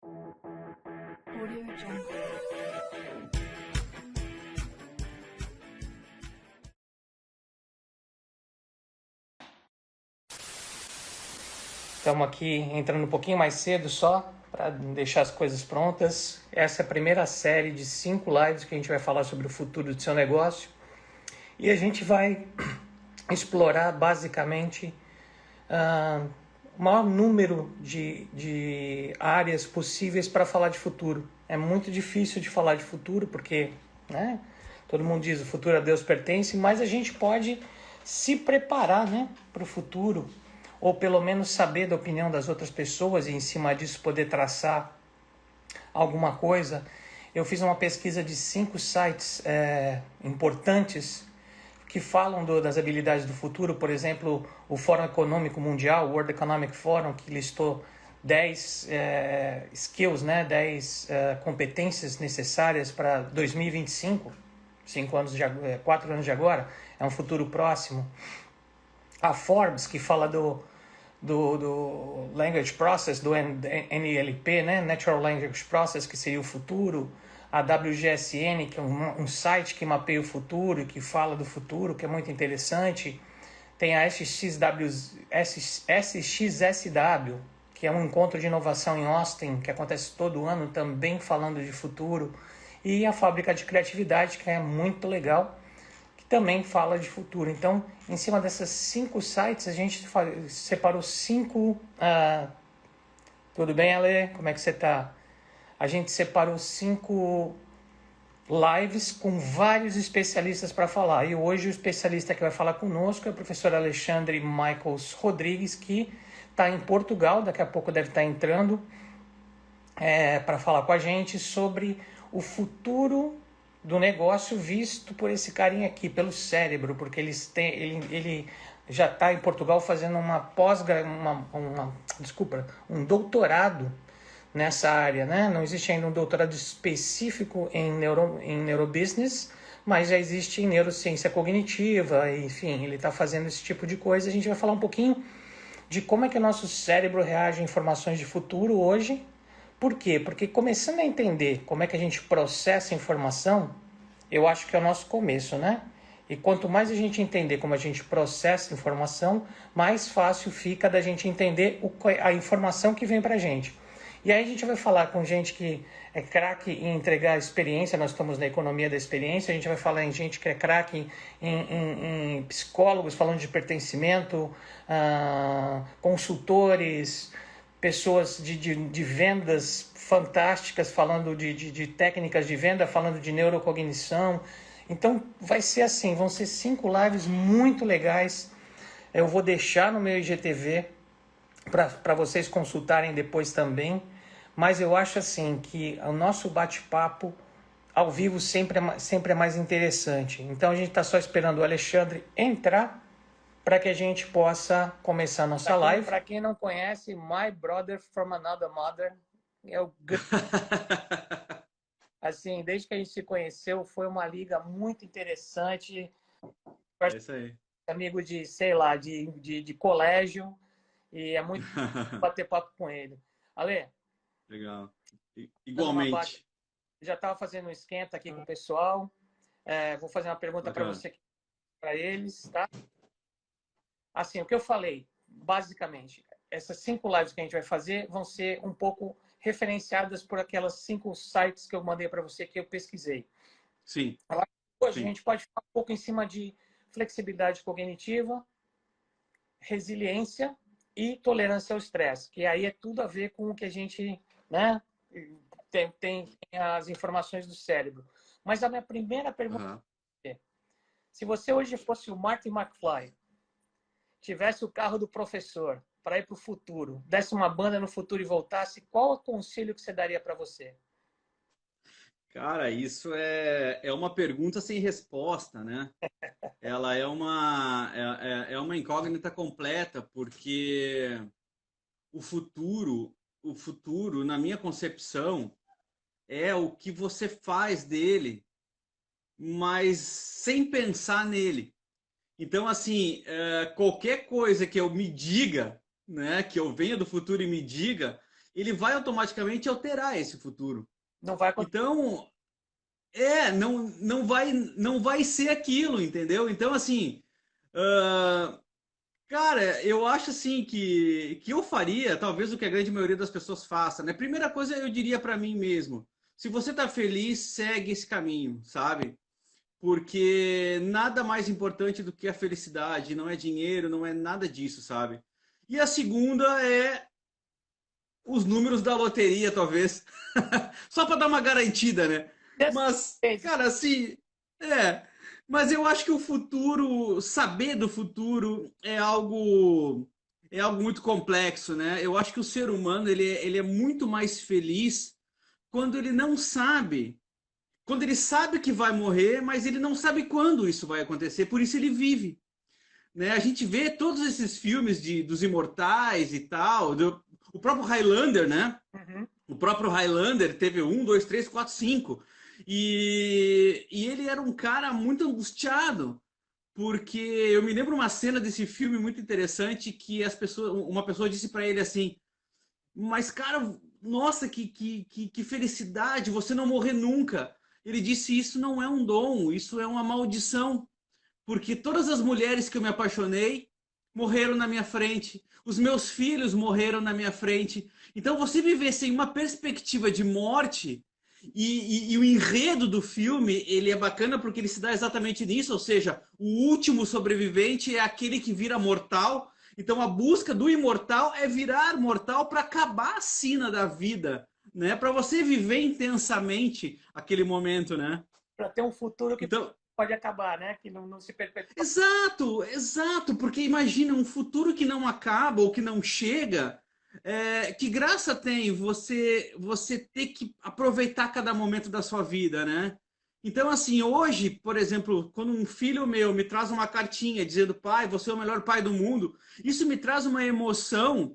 Audio Jungle. Estamos aqui entrando um pouquinho mais cedo só para deixar as coisas prontas. Essa é a primeira série de 5 lives que a gente vai falar sobre o futuro do seu negócio. E a gente vai explorar basicamente o maior número de áreas possíveis para falar de futuro. É muito difícil de falar de futuro porque, né, todo mundo diz o futuro a Deus pertence, mas a gente pode se preparar, né, para o futuro, ou pelo menos saber da opinião das outras pessoas e em cima disso poder traçar alguma coisa. Eu fiz uma pesquisa de 5 sites importantes que falam das habilidades do futuro. Por exemplo, o Fórum Econômico Mundial, o World Economic Forum, que listou 10 skills, né, 10 competências necessárias para 2025, 4 anos de agora, é um futuro próximo. A Forbes, que fala do Language Process, do NLP, né? Natural Language Process, que seria o futuro. A WGSN, que é um site que mapeia o futuro e que fala do futuro, que é muito interessante. Tem a SXSW, que é um encontro de inovação em Austin, que acontece todo ano, também falando de futuro. E a Fábrica de Criatividade, que é muito legal, também fala de futuro. Então, em cima dessas 5 sites, a gente separou 5... tudo bem, Ale? Como é que você está? A gente separou 5 lives com vários especialistas para falar. E hoje o especialista que vai falar conosco é o professor Alexandre Michaels Rodrigues, que está em Portugal, daqui a pouco deve estar entrando para falar com a gente sobre o futuro do negócio visto por esse carinha aqui, pelo cérebro, porque ele já está em Portugal fazendo um doutorado nessa área, né? Não existe ainda um doutorado específico em neurobusiness, mas já existe em neurociência cognitiva, enfim, ele está fazendo esse tipo de coisa. A gente vai falar um pouquinho de como é que o nosso cérebro reage a informações de futuro hoje. Por quê? Porque começando a entender como é que a gente processa a informação, eu acho que é o nosso começo, né? E quanto mais a gente entender como a gente processa a informação, mais fácil fica da gente entender a informação que vem pra gente. E aí a gente vai falar com gente que é craque em entregar experiência, nós estamos na economia da experiência, a gente vai falar em gente que é craque em psicólogos falando de pertencimento, consultores, pessoas de vendas fantásticas falando de técnicas de venda, falando de neurocognição. Então vai ser assim, vão ser 5 lives muito legais. Eu vou deixar no meu IGTV para vocês consultarem depois também. Mas eu acho assim que o nosso bate-papo ao vivo sempre é mais interessante. Então a gente está só esperando o Alexandre entrar para que a gente possa começar a nossa live. Para quem não conhece, My Brother from Another Mother é o assim, desde que a gente se conheceu, foi uma liga muito interessante. É isso aí. Amigo de, sei lá, de colégio, e é muito bater papo com ele. Ale, Legal. Igualmente. Igualmente. Já estava fazendo um esquenta aqui com o pessoal. Vou fazer uma pergunta para Bacana. você, para eles, tá? Assim, o que eu falei, basicamente, essas 5 lives que a gente vai fazer vão ser um pouco referenciadas por aquelas 5 sites que eu mandei para você que eu pesquisei. Sim. Hoje a Sim. gente pode falar um pouco em cima de flexibilidade cognitiva, resiliência e tolerância ao estresse, que aí é tudo a ver com o que a gente, né, tem as informações do cérebro. Mas a minha primeira pergunta é: se você hoje fosse o Marty McFly, tivesse o carro do professor para ir para o futuro, desse uma banda no futuro e voltasse, qual o conselho que você daria para você? Cara, isso é uma pergunta sem resposta, né? Ela é uma incógnita completa, porque o futuro, na minha concepção, é o que você faz dele, mas sem pensar nele. Então, assim, qualquer coisa que eu me diga, né, que eu venha do futuro e me diga, ele vai automaticamente alterar esse futuro. Não vai acontecer. Então, não vai ser aquilo, entendeu? Então, assim, ah, cara, eu acho assim que eu faria, talvez o que a grande maioria das pessoas faça, né? Primeira coisa, eu diria para mim mesmo, se você tá feliz, segue esse caminho, sabe? Porque nada mais importante do que a felicidade, não é dinheiro, não é nada disso, sabe? E a segunda é os números da loteria, talvez. Só para dar uma garantida, né? Mas, cara, assim, é. Mas eu acho que o futuro, saber do futuro é algo muito complexo, né? Eu acho que o ser humano ele é muito mais feliz quando ele não sabe. Quando ele sabe que vai morrer, mas ele não sabe quando isso vai acontecer, por isso ele vive. Né? A gente vê todos esses filmes dos imortais e tal, o próprio Highlander, né? Uhum. O próprio Highlander teve um, dois, três, quatro, cinco. E ele era um cara muito angustiado, porque eu me lembro uma cena desse filme muito interessante que uma pessoa disse para ele assim: mas, cara, nossa, que felicidade, você não morrer nunca. Ele disse: isso não é um dom, isso é uma maldição. Porque todas as mulheres que eu me apaixonei morreram na minha frente. Os meus filhos morreram na minha frente. Então, você viver sem uma perspectiva de morte e o enredo do filme, ele é bacana porque ele se dá exatamente nisso, ou seja, o último sobrevivente é aquele que vira mortal. Então, a busca do imortal é virar mortal para acabar a sina da vida, né? Para você viver intensamente aquele momento, né? Para ter um futuro que Então, pode acabar, né? Que não se perpetua. exato, exato, porque imagina um futuro que não acaba ou que não chega, que graça tem você ter que aproveitar cada momento da sua vida, né? Então, assim, hoje, por exemplo, quando um filho meu me traz uma cartinha dizendo, pai, você é o melhor pai do mundo, isso me traz uma emoção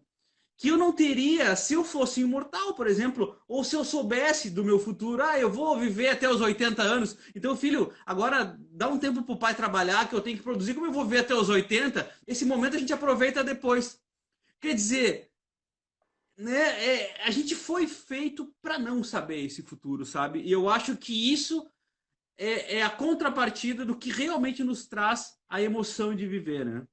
que eu não teria se eu fosse imortal, por exemplo, ou se eu soubesse do meu futuro, eu vou viver até os 80 anos. Então, filho, agora dá um tempo pro pai trabalhar, que eu tenho que produzir, como eu vou ver até os 80, esse momento a gente aproveita depois. Quer dizer, né, a gente foi feito para não saber esse futuro, sabe? E eu acho que isso é a contrapartida do que realmente nos traz a emoção de viver, né?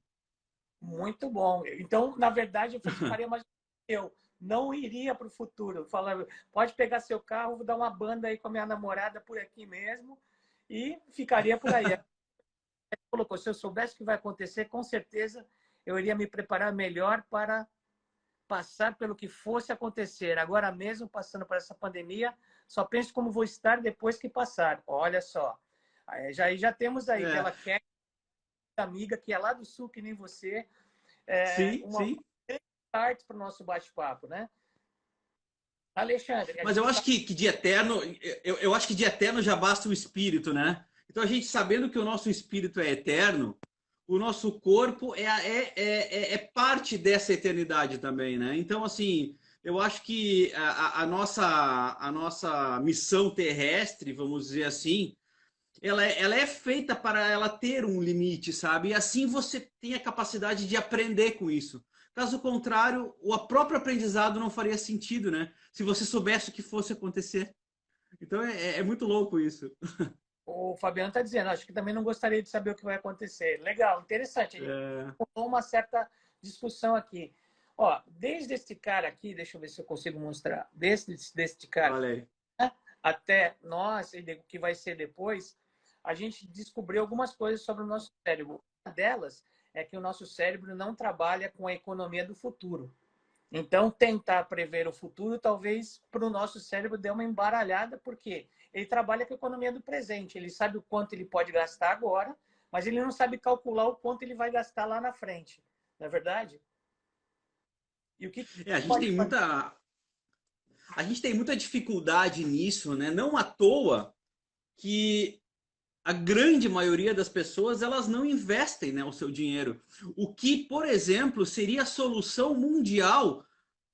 Muito bom. Então, na verdade, eu faria mais eu não iria para o futuro. Falava, pode pegar seu carro, vou dar uma banda aí com a minha namorada por aqui mesmo e ficaria por aí. Ele colocou, se eu soubesse o que vai acontecer, com certeza eu iria me preparar melhor para passar pelo que fosse acontecer. Agora mesmo, passando por essa pandemia, só penso como vou estar depois que passar. Olha só. Já temos aí É, pela Cat, amiga que é lá do sul, que nem você, sim, uma sim. parte para o nosso bate-papo, né? Alexandre, a Mas eu gente acho sabe. que de eterno, eu acho que de eterno já basta o espírito, né? Então a gente sabendo que o nosso espírito é eterno, o nosso corpo é parte dessa eternidade também, né? Então, assim, eu acho que a nossa missão terrestre, vamos dizer assim, ela é feita para ela ter um limite, sabe? E assim você tem a capacidade de aprender com isso. Caso contrário, o próprio aprendizado não faria sentido, né? Se você soubesse o que fosse acontecer. Então é muito louco isso. O Fabiano está dizendo, acho que também não gostaria de saber o que vai acontecer. Legal, interessante. A gente É, tomou uma certa discussão aqui. Ó, desde este cara aqui, deixa eu ver se eu consigo mostrar, deste cara olha aí. até nós, e o que vai ser depois, a gente descobriu algumas coisas sobre o nosso cérebro. Uma delas é que o nosso cérebro não trabalha com a economia do futuro. Então, tentar prever o futuro, talvez para o nosso cérebro dê uma embaralhada, porque ele trabalha com a economia do presente. Ele sabe o quanto ele pode gastar agora, mas ele não sabe calcular o quanto ele vai gastar lá na frente. Não é verdade? E o que A gente pode tem fazer? muita dificuldade nisso, né? Não à toa que a grande maioria das pessoas elas não investem, né, o seu dinheiro. O que, por exemplo, seria a solução mundial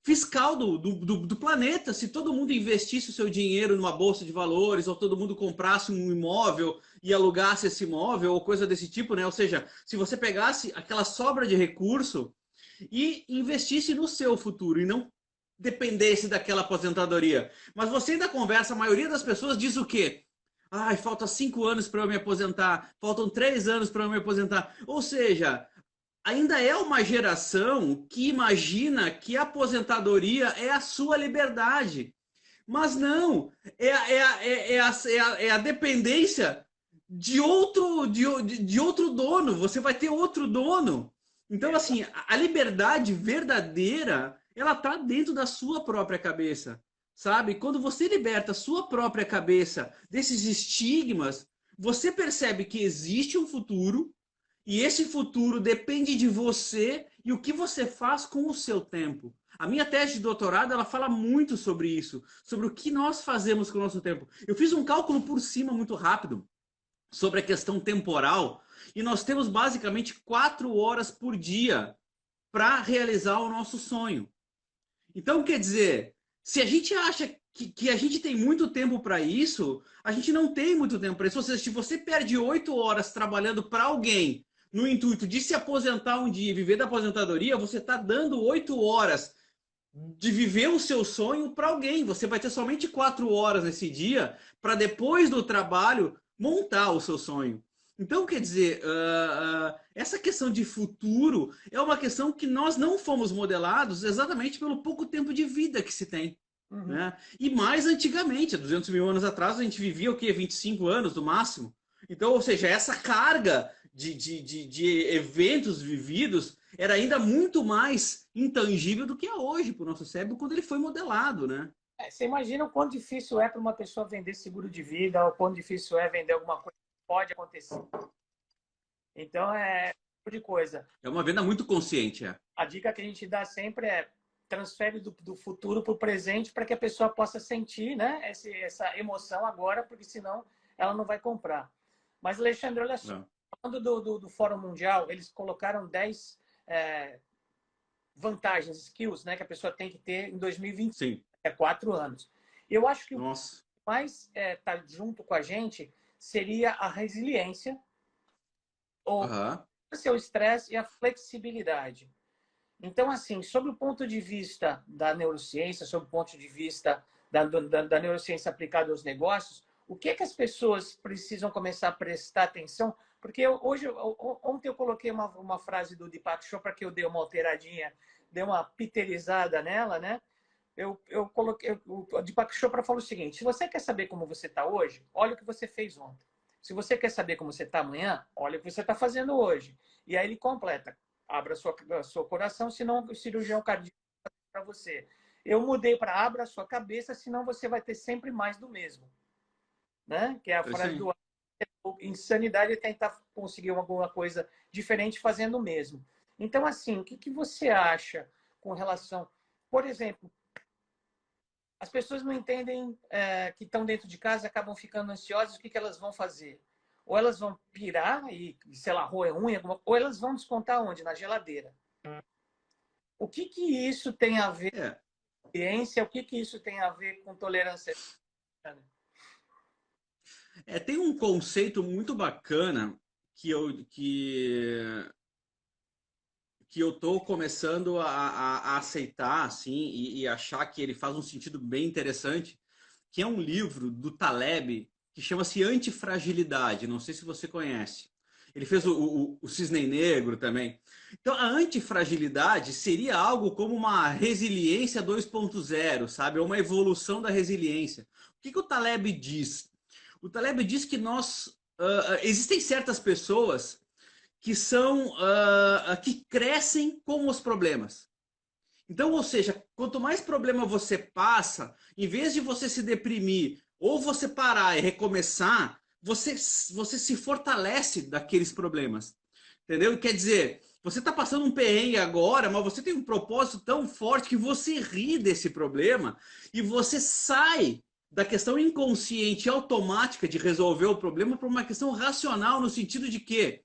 fiscal do planeta se todo mundo investisse o seu dinheiro numa bolsa de valores ou todo mundo comprasse um imóvel e alugasse esse imóvel ou coisa desse tipo, né? Ou seja, se você pegasse aquela sobra de recurso e investisse no seu futuro e não dependesse daquela aposentadoria. Mas você ainda conversa, a maioria das pessoas diz o quê? Ai, falta 5 anos para eu me aposentar, faltam 3 anos para eu me aposentar. Ou seja, ainda é uma geração que imagina que a aposentadoria é a sua liberdade. Mas não, é a dependência de outro dono. Você vai ter outro dono. Então, assim, a liberdade verdadeira, ela está dentro da sua própria cabeça, sabe? Quando você liberta a sua própria cabeça desses estigmas, você percebe que existe um futuro e esse futuro depende de você e o que você faz com o seu tempo. A minha tese de doutorado, ela fala muito sobre isso, sobre o que nós fazemos com o nosso tempo. Eu fiz um cálculo por cima muito rápido sobre a questão temporal e nós temos basicamente 4 horas por dia para realizar o nosso sonho. Então, quer dizer, se a gente acha que a gente tem muito tempo para isso, a gente não tem muito tempo para isso. Ou seja, se você perde 8 horas trabalhando para alguém no intuito de se aposentar um dia e viver da aposentadoria, você está dando 8 horas de viver o seu sonho para alguém. Você vai ter somente 4 horas nesse dia para depois do trabalho montar o seu sonho. Então, quer dizer, essa questão de futuro é uma questão que nós não fomos modelados exatamente pelo pouco tempo de vida que se tem. Uhum. Né? E mais antigamente, há 200 mil anos atrás, a gente vivia o quê? 25 anos no máximo. Então, ou seja, essa carga de eventos vividos era ainda muito mais intangível do que é hoje para o nosso cérebro quando ele foi modelado, né? Você imagina o quão difícil é para uma pessoa vender seguro de vida, o quão difícil é vender alguma coisa que pode acontecer. Então, é tipo de coisa. É uma venda muito consciente, é. A dica que a gente dá sempre é transfere do futuro para o presente para que a pessoa possa sentir, né, essa emoção agora, porque senão ela não vai comprar. Mas, Alexandre, olha só. Não. Falando do Fórum Mundial, eles colocaram 10 vantagens, skills, né, que a pessoa tem que ter em 2020. Sim. 4 anos. Eu acho que Nossa. o que mais está junto com a gente seria a resiliência, o seu estresse e a flexibilidade. Então, assim, sobre o ponto de vista da neurociência, sobre o ponto de vista da neurociência aplicada aos negócios, o que é que as pessoas precisam começar a prestar atenção? Porque ontem eu coloquei uma frase do Deepak Chopra que eu dei uma alteradinha, dei uma piterizada nela, né? Eu coloquei, o Deepak Chopra falou o seguinte: se você quer saber como você está hoje, olha o que você fez ontem. Se você quer saber como você está amanhã, olha o que você está fazendo hoje. E aí ele completa: abra seu coração, senão o cirurgião cardíaco para você. Eu mudei para abra a sua cabeça, senão você vai ter sempre mais do mesmo. Né? Que é a frase do insanidade é tentar conseguir alguma coisa diferente fazendo o mesmo. Então, assim, o que você acha com relação... Por exemplo, as pessoas não entendem que estão dentro de casa, acabam ficando ansiosas, o que elas vão fazer? Ou elas vão pirar e, sei lá, roer unha, ou elas vão descontar onde? Na geladeira. O que isso tem a ver com ciência? O que isso tem a ver com tolerância? Tem um conceito muito bacana que eu estou começando a aceitar assim, e achar que ele faz um sentido bem interessante, que é um livro do Taleb que chama-se Antifragilidade. Não sei se você conhece. Ele fez o Cisne Negro também. Então, a antifragilidade seria algo como uma resiliência 2.0, sabe? Ou uma evolução da resiliência. O que o Taleb diz? O Taleb diz que existem certas pessoas que que crescem com os problemas. Então, ou seja, quanto mais problema você passa, em vez de você se deprimir ou você parar e recomeçar, você se fortalece daqueles problemas. Entendeu? Quer dizer, você está passando um perrengue agora, mas você tem um propósito tão forte que você ri desse problema e você sai da questão inconsciente e automática de resolver o problema para uma questão racional, no sentido de que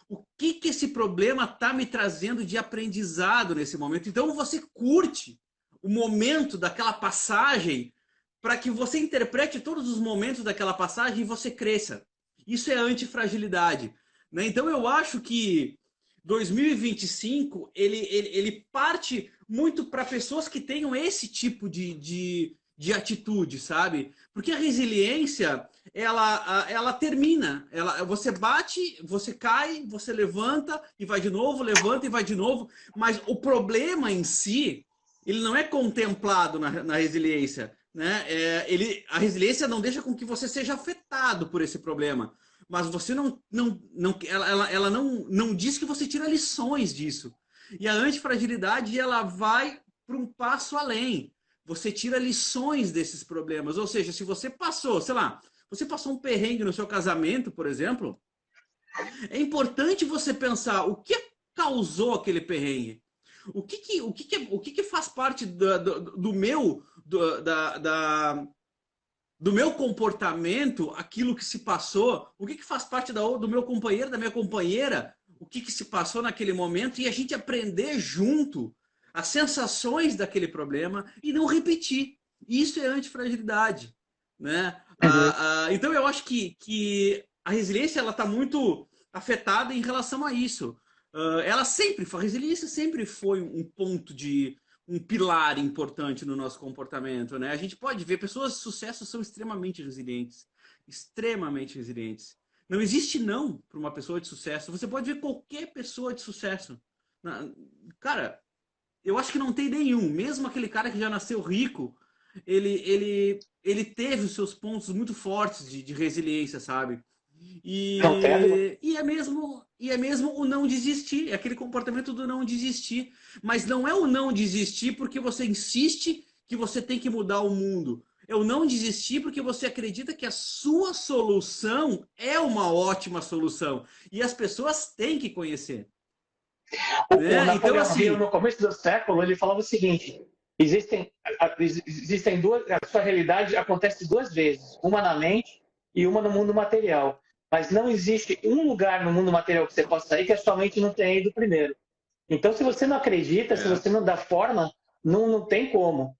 o que esse problema está me trazendo de aprendizado nesse momento. Então você curte o momento daquela passagem para que você interprete todos os momentos daquela passagem e você cresça. Isso é antifragilidade. Né? Então eu acho que 2025 ele parte muito para pessoas que tenham esse tipo de atitude, sabe? Porque a resiliência, ela termina. Você bate, você cai, você levanta e vai de novo, levanta e vai de novo. Mas o problema em si, ele não é contemplado na resiliência, né? A resiliência não deixa com que você seja afetado por esse problema. Mas você ela não diz que você tira lições disso. E a antifragilidade, ela vai para um passo além. Você tira lições desses problemas. Ou seja, se você passou, sei lá, você passou um perrengue no seu casamento, por exemplo, é importante você pensar o que causou aquele perrengue. O que faz parte do meu do meu comportamento, aquilo que se passou, o que faz parte do meu companheiro, da minha companheira, o que se passou naquele momento, e a gente aprender junto as sensações daquele problema e não repetir. Isso é antifragilidade, né? Então eu acho que a resiliência ela está muito afetada em relação a isso. A resiliência sempre foi um ponto de um pilar importante no nosso comportamento, né? A gente pode ver pessoas de sucesso são extremamente resilientes, extremamente resilientes. Não existe não para uma pessoa de sucesso. Você pode ver qualquer pessoa de sucesso. Cara, eu acho que não tem nenhum. Mesmo aquele cara que já nasceu rico, ele teve os seus pontos muito fortes de resiliência, sabe? E é mesmo o não desistir, é aquele comportamento do não desistir. Mas não é o não desistir porque você insiste que você tem que mudar o mundo. É o não desistir porque você acredita que a sua solução é uma ótima solução. E as pessoas têm que conhecer. O Né? Então, Napoleão assim, Hill, no começo do século, ele falava o seguinte: existem duas, a sua realidade acontece duas vezes, uma na mente e uma no mundo material. Mas não existe um lugar no mundo material que você possa sair que a sua mente não tenha ido primeiro. Então, se você não acredita, se você não dá forma, não tem como.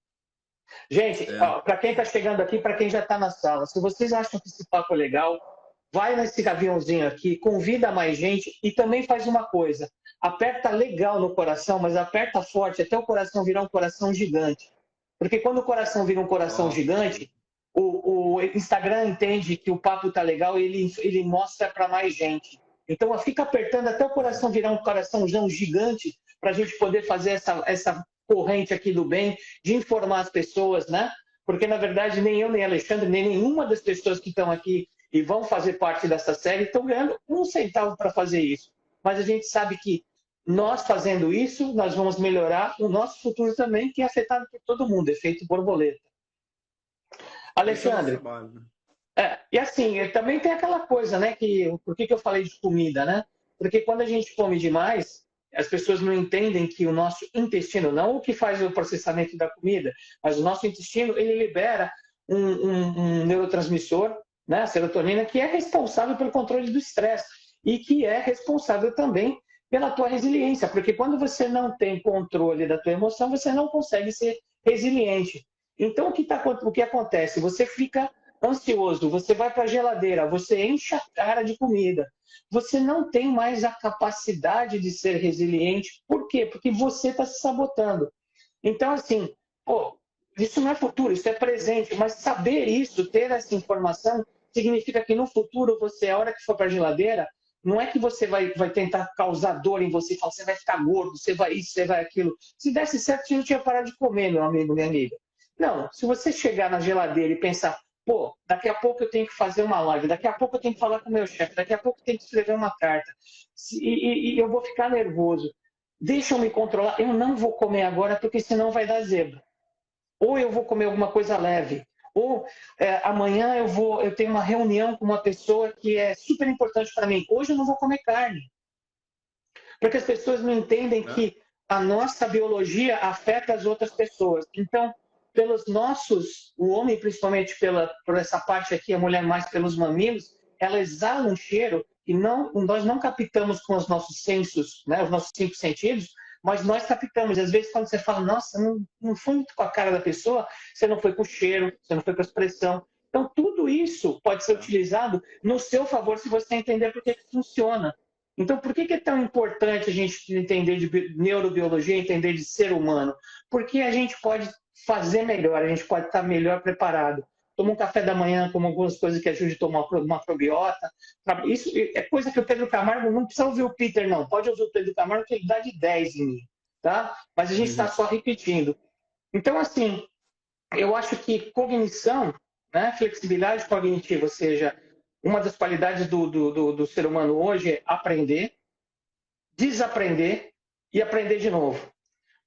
Gente, para quem está chegando aqui, para quem já está na sala, se vocês acham que esse papo é legal, vai nesse aviãozinho aqui, convida mais gente e também faz uma coisa: aperta legal no coração, mas aperta forte até o coração virar um coração gigante. Porque quando o coração vira um coração gigante, o Instagram entende que o papo tá legal e ele mostra para mais gente. Então fica apertando até o coração virar um coraçãozão gigante para a gente poder fazer essa corrente aqui do bem, de informar as pessoas, né? Porque, na verdade, nem eu, nem Alexandre, nem nenhuma das pessoas que estão aqui e vão fazer parte dessa série estão ganhando um centavo para fazer isso. Mas a gente sabe que nós fazendo isso, nós vamos melhorar o nosso futuro também, que é afetado por todo mundo, efeito borboleta. Alexandre, e assim, também tem aquela coisa, né, por que eu falei de comida, né? Porque quando a gente come demais, as pessoas não entendem que o nosso intestino, não o que faz o processamento da comida, mas o nosso intestino, ele libera um neurotransmissor, né, a serotonina, que é responsável pelo controle do estresse e que é responsável também pela tua resiliência, porque quando você não tem controle da tua emoção, você não consegue ser resiliente. Então, o que acontece? Você fica ansioso, você vai para a geladeira, você enche a cara de comida, você não tem mais a capacidade de ser resiliente. Por quê? Porque você está se sabotando. Então, assim, isso não é futuro, isso é presente, mas saber isso, ter essa informação, significa que no futuro, você, a hora que for para a geladeira, não é que você vai tentar causar dor em você, você vai ficar gordo, você vai isso, você vai aquilo. Se desse certo, você não tinha parado de comer, meu amigo, minha amiga. Não, se você chegar na geladeira e pensar, daqui a pouco eu tenho que fazer uma live, daqui a pouco eu tenho que falar com o meu chefe, daqui a pouco eu tenho que escrever uma carta, e eu vou ficar nervoso. Deixa eu me controlar, eu não vou comer agora, porque senão vai dar zebra. Ou eu vou comer alguma coisa leve, ou amanhã eu tenho uma reunião com uma pessoa que é super importante para mim. Hoje eu não vou comer carne. Porque as pessoas não entendem que a nossa biologia afeta as outras pessoas. Então, o homem principalmente por essa parte aqui, a mulher mais pelos mamilos, ela exala um cheiro que nós não captamos com os nossos sensos, né, os nossos 5 sentidos, mas nós captamos. Às vezes, quando você fala, nossa, não foi muito com a cara da pessoa, você não foi com o cheiro, você não foi com a expressão. Então, tudo isso pode ser utilizado no seu favor se você entender por que funciona. Então, por que é tão importante a gente entender de neurobiologia, entender de ser humano? Porque a gente pode fazer melhor, a gente pode estar melhor preparado. Toma um café da manhã, como algumas coisas que ajudam a tomar uma probiota. Isso é coisa que o Pedro Camargo, não precisa ouvir o Peter, não. Pode ouvir o Pedro Camargo, que ele dá de 10 em mim. Tá? Mas a gente está só repetindo. Então, assim, eu acho que cognição, né, flexibilidade cognitiva, ou seja, uma das qualidades do ser humano hoje é aprender, desaprender e aprender de novo.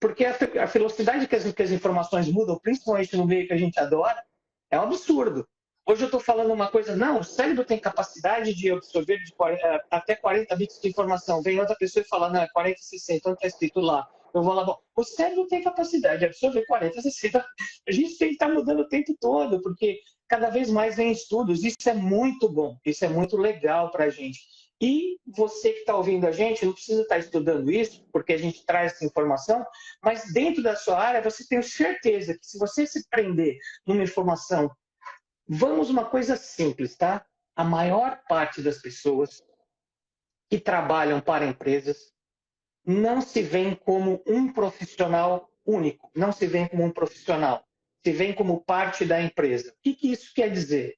Porque a velocidade que as informações mudam, principalmente no meio que a gente adora, é um absurdo. Hoje eu estou falando uma coisa, não, o cérebro tem capacidade de absorver até 40 bits de informação. Vem outra pessoa e fala, não, é 40, 60, então está escrito lá. Eu vou lá, bom, o cérebro tem capacidade de absorver 40, 60. A gente tem que estar mudando o tempo todo, porque cada vez mais vem estudos. Isso é muito bom, isso é muito legal para a gente. E você que está ouvindo a gente, não precisa estar estudando isso, porque a gente traz essa informação, mas dentro da sua área, você tem certeza que se você se prender numa informação, vamos uma coisa simples, tá? A maior parte das pessoas que trabalham para empresas não se veem como um profissional único, não se veem como um profissional, se veem como parte da empresa. O que isso quer dizer?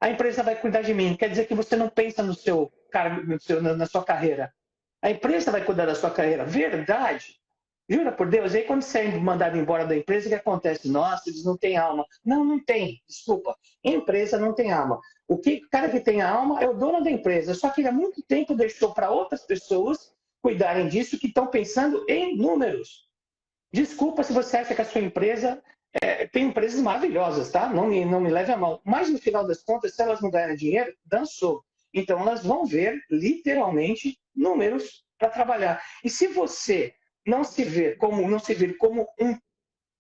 A empresa vai cuidar de mim, quer dizer que você não pensa no seu na sua carreira. A empresa vai cuidar da sua carreira. Verdade? Jura por Deus? E aí quando você é mandado embora da empresa, o que acontece? Nossa, eles não têm alma. Não, não tem. Desculpa. Empresa não tem alma. O cara que tem alma é o dono da empresa. Só que ele há muito tempo deixou para outras pessoas cuidarem disso, que estão pensando em números. Desculpa se você acha que a sua empresa... tem empresas maravilhosas, tá? Não me leve a mal. Mas no final das contas, se elas não ganharem dinheiro, dançou. Então elas vão ver, literalmente, números para trabalhar. E se você não se vir como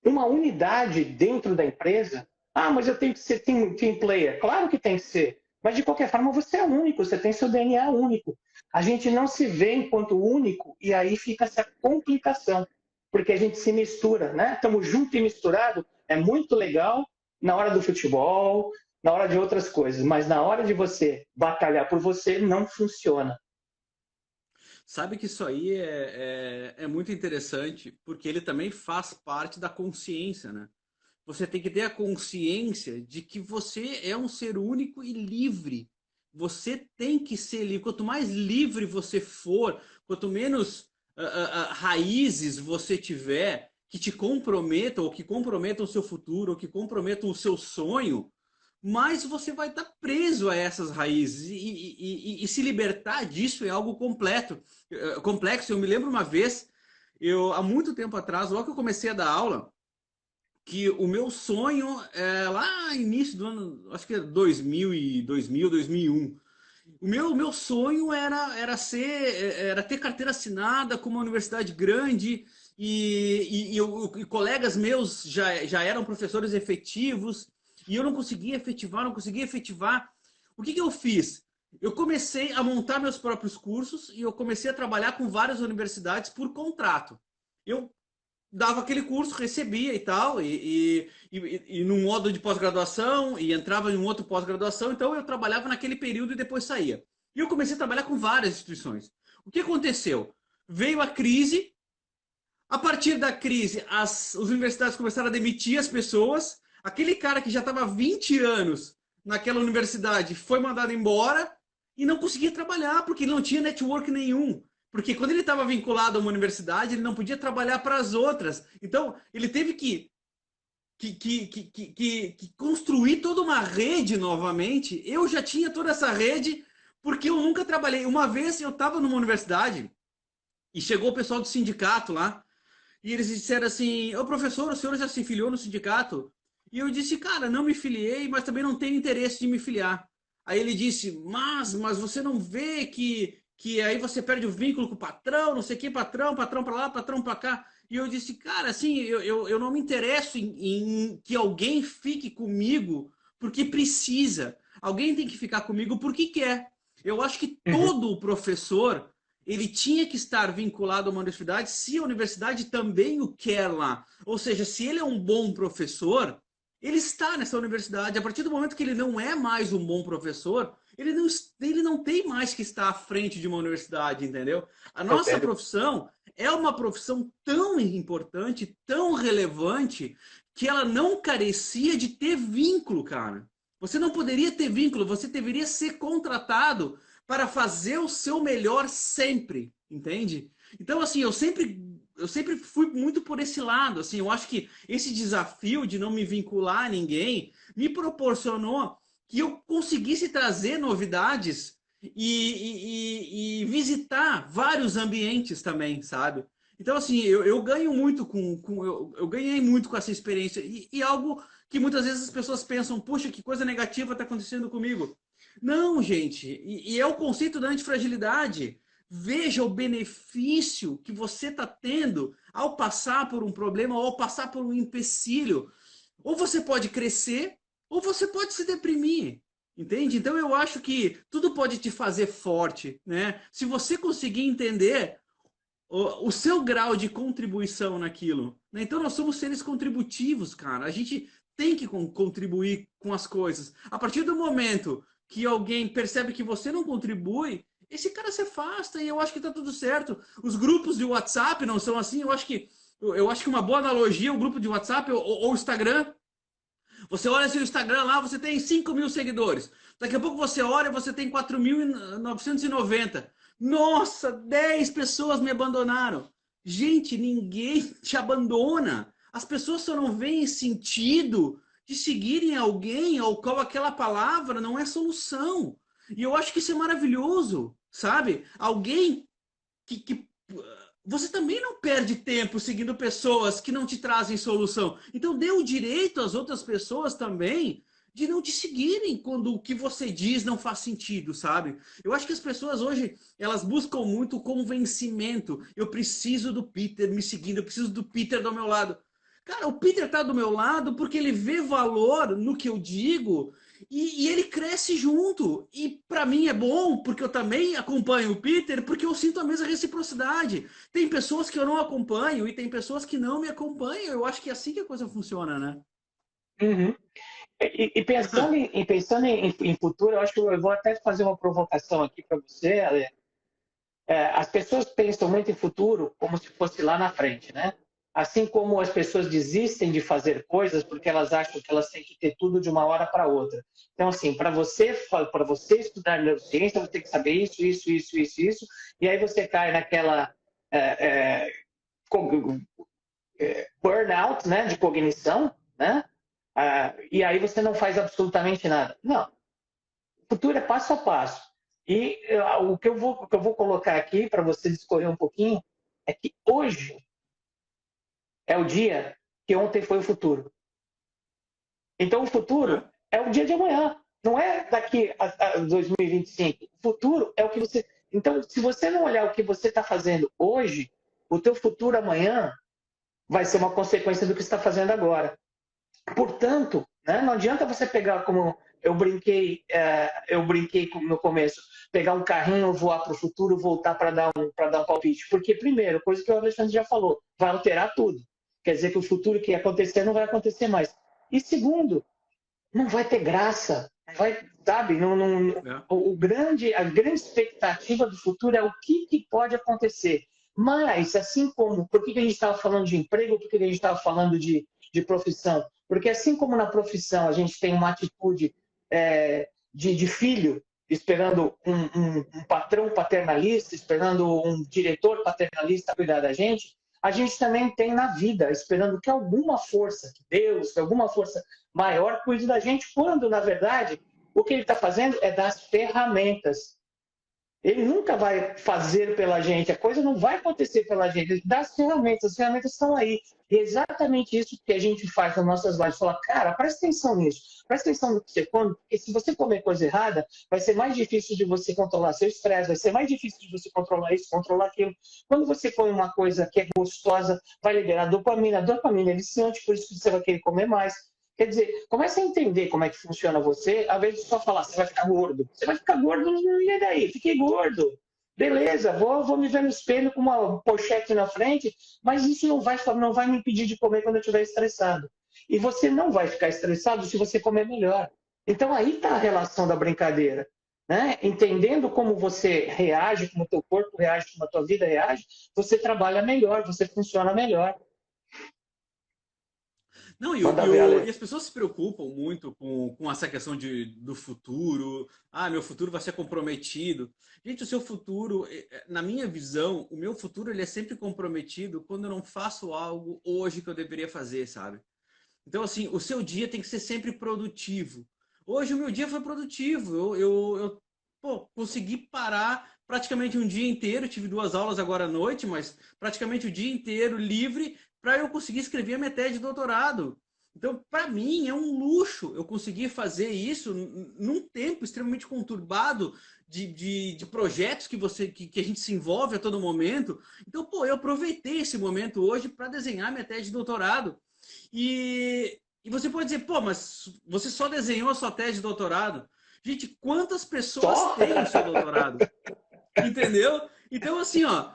uma unidade dentro da empresa, mas eu tenho que ser team player. Claro que tem que ser. Mas de qualquer forma você é único, você tem seu DNA único. A gente não se vê enquanto único e aí fica essa complicação. Porque a gente se mistura, né? Estamos juntos e misturados, é muito legal na hora do futebol, na hora de outras coisas, mas na hora de você batalhar por você, não funciona. Sabe que isso aí é muito interessante, porque ele também faz parte da consciência, né? Você tem que ter a consciência de que você é um ser único e livre. Você tem que ser livre. Quanto mais livre você for, quanto menos raízes você tiver que te comprometam, ou que comprometam o seu futuro, ou que comprometam o seu sonho, mais você vai estar preso a essas raízes. E se libertar disso é algo complexo. Eu me lembro uma vez, há muito tempo atrás, logo que eu comecei a dar aula, que o meu sonho, lá início do ano, acho que é 2001, o meu sonho era ter carteira assinada com uma universidade grande e colegas meus já eram professores efetivos e eu não conseguia efetivar. O que eu fiz? Eu comecei a montar meus próprios cursos e eu comecei a trabalhar com várias universidades por contrato. Eu dava aquele curso, recebia e tal, e num modo de pós-graduação, e entrava em um outro pós-graduação, então eu trabalhava naquele período e depois saía. E eu comecei a trabalhar com várias instituições. O que aconteceu? Veio a crise, a partir da crise, as universidades começaram a demitir as pessoas, aquele cara que já estava há 20 anos naquela universidade foi mandado embora e não conseguia trabalhar, porque ele não tinha network nenhum. Porque quando ele estava vinculado a uma universidade, ele não podia trabalhar para as outras. Então, ele teve que construir toda uma rede novamente. Eu já tinha toda essa rede, porque eu nunca trabalhei. Uma vez eu estava numa universidade e chegou o pessoal do sindicato lá, e eles disseram assim: ô professor, o senhor já se filiou no sindicato? E eu disse: cara, não me filiei, mas também não tenho interesse de me filiar. Aí ele disse: mas você não vê que aí você perde o vínculo com o patrão, não sei o que, patrão para lá, patrão para cá. E eu disse: cara, assim, eu não me interesso em que alguém fique comigo porque precisa. Alguém tem que ficar comigo porque quer. Eu acho que todo professor, ele tinha que estar vinculado a uma universidade se a universidade também o quer lá. Ou seja, se ele é um bom professor, ele está nessa universidade. A partir do momento que ele não é mais um bom professor, ele não tem mais que estar à frente de uma universidade, entendeu? A nossa profissão é uma profissão tão importante, tão relevante, que ela não carecia de ter vínculo, cara. Você não poderia ter vínculo, você deveria ser contratado para fazer o seu melhor sempre, entende? Então, assim, eu sempre fui muito por esse lado, assim, eu acho que esse desafio de não me vincular a ninguém me proporcionou que eu conseguisse trazer novidades e visitar vários ambientes também, sabe? Então, assim, eu ganho muito eu ganhei muito com essa experiência e algo que muitas vezes as pessoas pensam, puxa, que coisa negativa está acontecendo comigo. Não, gente, e é o conceito da antifragilidade. Veja o benefício que você está tendo ao passar por um problema ou ao passar por um empecilho. Ou você pode crescer, ou você pode se deprimir. Entende? Então eu acho que tudo pode te fazer forte, né? Se você conseguir entender o seu grau de contribuição naquilo, né? Então nós somos seres contributivos, cara. A gente tem que contribuir com as coisas. A partir do momento que alguém percebe que você não contribui, esse cara se afasta e eu acho que tá tudo certo. Os grupos de WhatsApp não são assim. Eu acho que uma boa analogia, o grupo de WhatsApp ou o Instagram. Você olha seu Instagram lá, você tem 5.000 seguidores. Daqui a pouco você olha, você tem 4.990. Nossa, 10 pessoas me abandonaram. Gente, ninguém te abandona. As pessoas só não veem sentido de seguirem alguém ao qual aquela palavra não é solução. E eu acho que isso é maravilhoso, sabe? Alguém que você também não perde tempo seguindo pessoas que não te trazem solução. Então dê o direito às outras pessoas também de não te seguirem quando o que você diz não faz sentido, sabe? Eu acho que as pessoas hoje, elas buscam muito convencimento. Eu preciso do Peter me seguindo, eu preciso do Peter do meu lado. Cara, o Peter tá do meu lado porque ele vê valor no que eu digo e ele cresce junto. E para mim é bom, porque eu também acompanho o Peter, porque eu sinto a mesma reciprocidade. Tem pessoas que eu não acompanho e tem pessoas que não me acompanham. Eu acho que é assim que a coisa funciona, né? Uhum. E pensando em futuro, eu acho que eu vou até fazer uma provocação aqui para você, Ale. As pessoas pensam muito em futuro como se fosse lá na frente, né? Assim como as pessoas desistem de fazer coisas porque elas acham que elas têm que ter tudo de uma hora para outra. Então, assim, para você estudar neurociência, você tem que saber isso, e aí você cai naquela burnout, né, de cognição, né? E aí você não faz absolutamente nada. Não. O futuro é passo a passo. E o que eu vou colocar aqui para você discorrer um pouquinho é que hoje é o dia que ontem foi o futuro. Então o futuro é o dia de amanhã. Não é daqui a 2025. O futuro é o que você... Então, se você não olhar o que você está fazendo hoje, o teu futuro amanhã vai ser uma consequência do que você está fazendo agora. Portanto, né, não adianta você pegar como eu brinquei no começo, pegar um carrinho, voar para o futuro, voltar para dar um palpite. Porque, primeiro, coisa que o Alexandre já falou, vai alterar tudo. Quer dizer que o futuro que ia acontecer não vai acontecer mais. E segundo, não vai ter graça. Não vai, sabe? A grande expectativa do futuro é o que pode acontecer. Mas, assim como... Por que a gente estava falando de emprego? Por que a gente estava falando de profissão? Porque assim como na profissão a gente tem uma atitude de filho, esperando um patrão paternalista, esperando um diretor paternalista cuidar da gente, a gente também tem na vida, esperando que alguma força, que Deus, que alguma força maior cuide da gente, quando, na verdade, o que ele está fazendo é dar as ferramentas. Ele nunca vai fazer pela gente, a coisa não vai acontecer pela gente, ele dá as ferramentas estão aí. E é exatamente isso que a gente faz nas nossas lives. Fala, cara, presta atenção nisso, presta atenção no que você come, porque se você comer coisa errada, vai ser mais difícil de você controlar seu estresse, vai ser mais difícil de você controlar isso, controlar aquilo. Quando você come uma coisa que é gostosa, vai liberar dopamina. A dopamina é viciante, por isso você vai querer comer mais. Quer dizer, comece a entender como é que funciona você, ao invés de só falar, você vai ficar gordo. Você vai ficar gordo, e daí? Fiquei gordo. Beleza, vou me ver no espelho com uma pochete na frente, mas isso não vai me impedir de comer quando eu estiver estressado. E você não vai ficar estressado se você comer melhor. Então aí está a relação da brincadeira. né? Entendendo como você reage, como o teu corpo reage, como a tua vida reage, você trabalha melhor, você funciona melhor. Não, Manda ver, e Ale. as pessoas se preocupam muito com essa questão do futuro. Ah, meu futuro vai ser comprometido. Gente, o seu futuro, na minha visão, o meu futuro ele é sempre comprometido quando eu não faço algo hoje que eu deveria fazer, sabe? Então, assim, o seu dia tem que ser sempre produtivo. Hoje o meu dia foi produtivo. Pô, consegui parar praticamente um dia inteiro. Tive 2 aulas agora à noite, mas praticamente o dia inteiro livre para eu conseguir escrever a minha tese de doutorado. Então, para mim, é um luxo eu conseguir fazer isso num tempo extremamente conturbado de projetos que a gente se envolve a todo momento. Então, pô, eu aproveitei esse momento hoje para desenhar minha tese de doutorado. E você pode dizer, pô, mas você só desenhou a sua tese de doutorado? Gente, quantas pessoas Só? têm o seu doutorado? Entendeu? Então, assim, ó,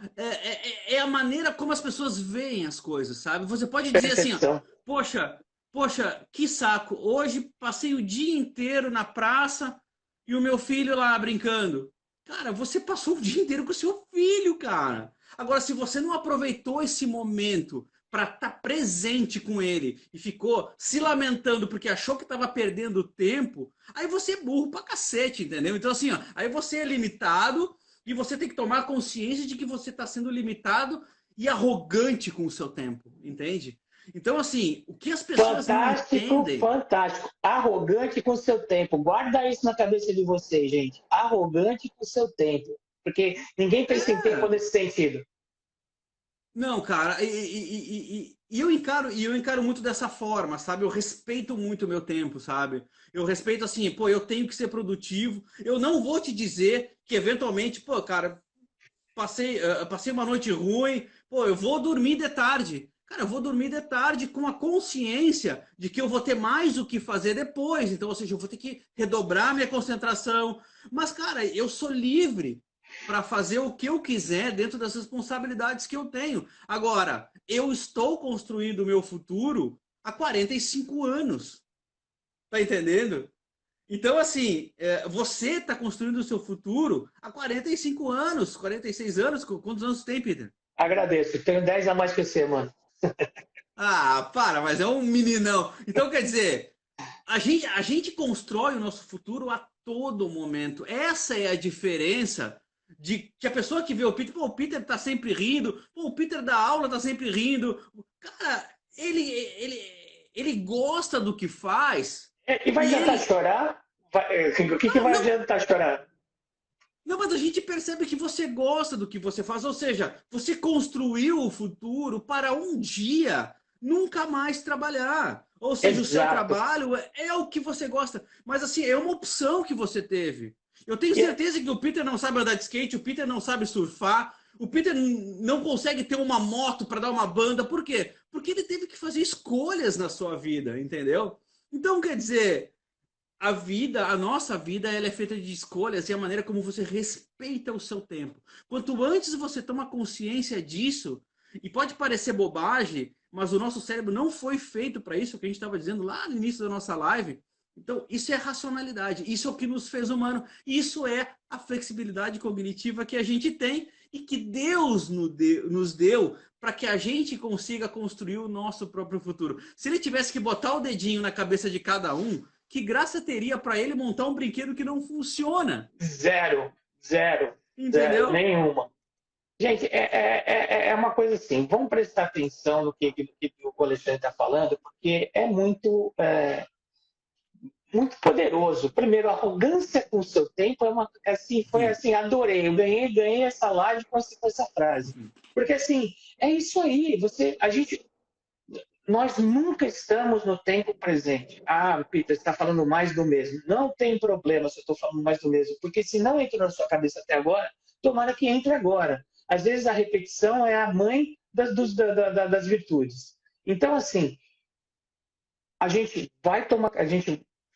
é a maneira como as pessoas veem as coisas, sabe? Você pode dizer assim, ó, Percepção. poxa, poxa, que saco, hoje passei o dia inteiro na praça e o meu filho lá brincando. Cara, você passou o dia inteiro com o seu filho, cara. Agora, se você não aproveitou esse momento para estar presente com ele e ficou se lamentando porque achou que estava perdendo tempo, aí você é burro pra cacete, entendeu? Então, assim, ó, aí você é limitado e você tem que tomar consciência de que você está sendo limitado e arrogante com o seu tempo, entende? Então, assim, o que as pessoas não Fantástico, entendem. fantástico. Arrogante com o seu tempo. Guarda isso na cabeça de vocês, gente. Arrogante com o seu tempo. Porque ninguém pensa em tempo É, nesse sentido. não, cara, e eu encaro muito dessa forma, sabe? Eu respeito muito o meu tempo, sabe? Eu respeito assim, pô, eu tenho que ser produtivo. Eu não vou te dizer que eventualmente, pô, cara, passei uma noite ruim, pô, eu vou dormir de tarde. Cara, eu vou dormir de tarde com a consciência de que eu vou ter mais o que fazer depois. Então, ou seja, eu vou ter que redobrar minha concentração. Mas, cara, eu sou livre para fazer o que eu quiser dentro das responsabilidades que eu tenho. Agora, eu estou construindo o meu futuro há 45 anos. Tá entendendo? Então, assim, você está construindo o seu futuro há 45 anos, 46 anos. Quantos anos tem, Peter? Agradeço. Tenho 10 a mais que você, mano. Ah, para, mas é um meninão. Então, quer dizer, a gente constrói o nosso futuro a todo momento. Essa é a diferença de que a pessoa que vê o Peter, pô, o Peter tá sempre rindo, pô, o Peter da aula tá sempre rindo. Cara, ele gosta do que faz E vai e adiantar ele. chorar? O que, que vai Não, adiantar chorar? não, mas a gente percebe que você gosta do que você faz, ou seja, você construiu o futuro para um dia nunca mais trabalhar. Ou seja, o seu Exato. trabalho é o que você gosta, mas assim, é uma opção que você teve. Eu tenho E, certeza que o Peter não sabe andar de skate, o Peter não sabe surfar, o Peter não consegue ter uma moto para dar uma banda, por quê? Porque ele teve que fazer escolhas na sua vida, entendeu? Então, quer dizer, a nossa vida, ela é feita de escolhas e a maneira como você respeita o seu tempo. Quanto antes você toma consciência disso, e pode parecer bobagem, mas o nosso cérebro não foi feito para isso, o que a gente estava dizendo lá no início da nossa live. Então, isso é racionalidade, isso é o que nos fez humano, isso é a flexibilidade cognitiva que a gente tem e que Deus nos deu para que a gente consiga construir o nosso próprio futuro. Se ele tivesse que botar o dedinho na cabeça de cada um, que graça teria para ele montar um brinquedo que não funciona? zero, zero, zero, Entendeu? nenhuma. Gente, é uma coisa assim, vamos prestar atenção no que o Alexandre está falando, porque é muito poderoso. Primeiro, a arrogância com o seu tempo é uma assim, foi Uhum. assim, adorei, eu ganhei essa live com essa frase. Porque assim, é isso aí, nós nunca estamos no tempo presente. Ah, Peter, você está falando mais do mesmo. Não tem problema se eu estou falando mais do mesmo, porque se não entrou na sua cabeça até agora, tomara que entre agora. Às vezes a repetição é a mãe das virtudes. Então, assim, a gente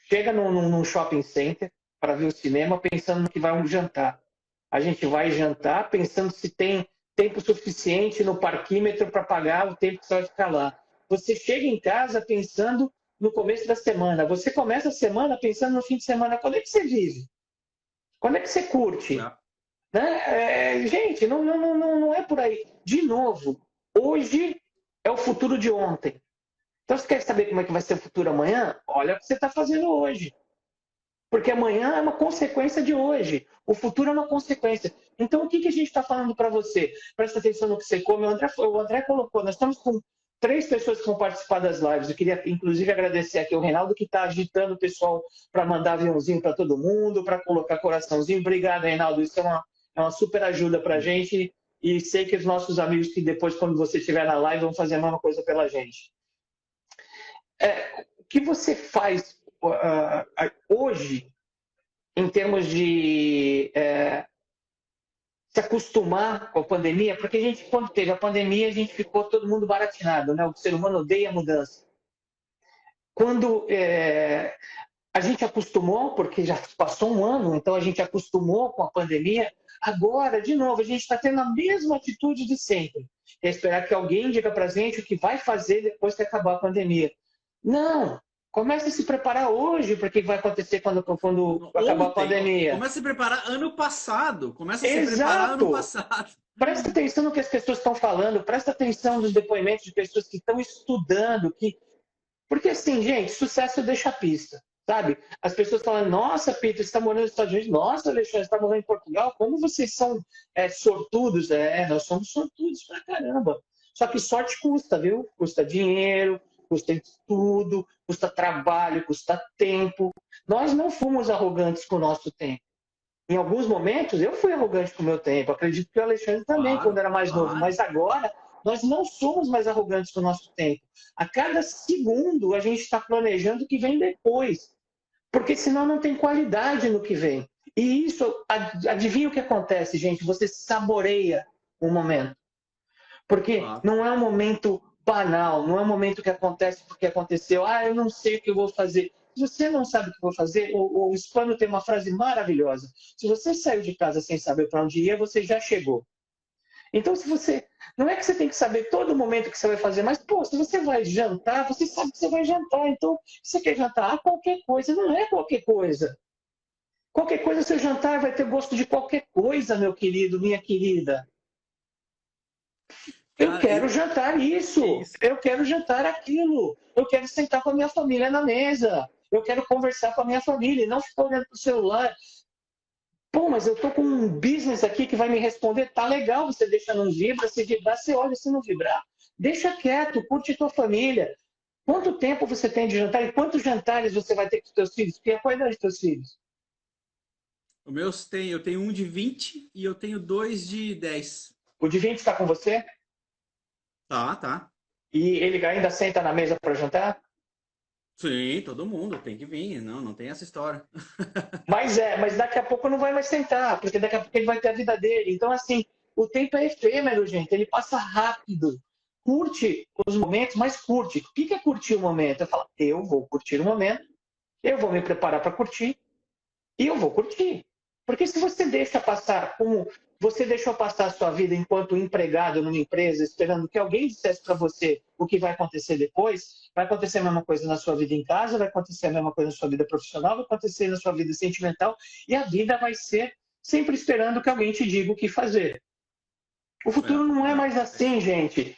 chega num shopping center para ver o cinema pensando que vai um jantar. A gente vai jantar pensando se tem tempo suficiente no parquímetro para pagar o tempo que você vai ficar lá. Você chega em casa pensando no começo da semana. Você começa a semana pensando no fim de semana. Quando é que você vive? Quando é que você curte? É. Né? Gente, não é por aí. De novo, hoje é o futuro de ontem. Então, você quer saber como é que vai ser o futuro amanhã? Olha o que você está fazendo hoje. Porque amanhã é uma consequência de hoje. O futuro é uma consequência. Então, o que a gente está falando para você? Presta atenção no que você come. O André colocou, nós estamos com 3 pessoas que vão participar das lives. Eu queria, inclusive, agradecer aqui o Reinaldo, que está agitando o pessoal para mandar aviãozinho para todo mundo, para colocar coraçãozinho. Obrigado, Reinaldo. Isso é uma super ajuda para a gente. E sei que os nossos amigos que depois, quando você estiver na live, vão fazer a mesma coisa pela gente. O que você faz hoje, em termos de se acostumar com a pandemia? Porque a gente, quando teve a pandemia, a gente ficou todo mundo baratinado, né? O ser humano odeia a mudança. Quando a gente acostumou, porque já passou um ano, então a gente acostumou com a pandemia, agora, de novo, a gente está tendo a mesma atitude de sempre. É esperar que alguém diga para a gente o que vai fazer depois que acabar a pandemia. Não! Comece a se preparar hoje para o que vai acontecer quando acabar a pandemia. Comece a se preparar ano passado. Comece a se Exato. preparar ano passado. Presta atenção no que as pessoas estão falando. Presta atenção nos depoimentos de pessoas que estão estudando. Porque assim, gente, sucesso deixa a pista. Sabe? As pessoas falam, nossa, Peter, você está morando nos Estados Unidos. Nossa, Alexandre, você está morando em Portugal. Como vocês são sortudos. Nós somos sortudos pra caramba. Só que sorte custa, viu? Custa dinheiro, custa estudo, custa trabalho, custa tempo. Nós não fomos arrogantes com o nosso tempo. Em alguns momentos, eu fui arrogante com o meu tempo. Acredito que o Alexandre também, quando era mais novo. Mas agora, nós não somos mais arrogantes com o nosso tempo. A cada segundo, a gente está planejando o que vem depois. Porque senão não tem qualidade no que vem. E isso, adivinha o que acontece, gente? Você saboreia o momento. Porque não é um momento banal, não é um momento que acontece porque aconteceu. Eu não sei o que eu vou fazer. Se você não sabe o que eu vou fazer, o Hispano tem uma frase maravilhosa. Se você saiu de casa sem saber para onde ia, você já chegou. Então, se você... Não é que você tem que saber todo momento o que você vai fazer, mas, se você vai jantar, você sabe que você vai jantar. Então, se você quer jantar, qualquer coisa. Não é qualquer coisa. Qualquer coisa, seu jantar vai ter gosto de qualquer coisa, meu querido, minha querida. Eu quero jantar isso, eu quero jantar aquilo, eu quero sentar com a minha família na mesa, eu quero conversar com a minha família e não ficar olhando para o celular. Mas eu tô com um business aqui que vai me responder, tá legal, você deixa não vibra, se vibrar, você olha, se não vibrar. Deixa quieto, curte tua família. Quanto tempo você tem de jantar e quantos jantares você vai ter com os teus filhos? Porque qual é a idade dos teus filhos? Eu tenho um de 20 e eu tenho 2 de 10. O de 20 está com você? Tá. E ele ainda senta na mesa para jantar? Sim, todo mundo tem que vir. Não tem essa história. Mas daqui a pouco não vai mais sentar, porque daqui a pouco ele vai ter a vida dele. Então, assim, o tempo é efêmero, gente. Ele passa rápido. Curte os momentos, mas curte. O que é curtir o momento? Eu falo, eu vou curtir o momento, eu vou me preparar para curtir e eu vou curtir. Porque se você deixa passar como você deixou passar a sua vida enquanto empregado numa empresa, esperando que alguém dissesse para você o que vai acontecer depois, vai acontecer a mesma coisa na sua vida em casa, vai acontecer a mesma coisa na sua vida profissional, vai acontecer na sua vida sentimental, e a vida vai ser sempre esperando que alguém te diga o que fazer. O futuro não é mais assim, gente.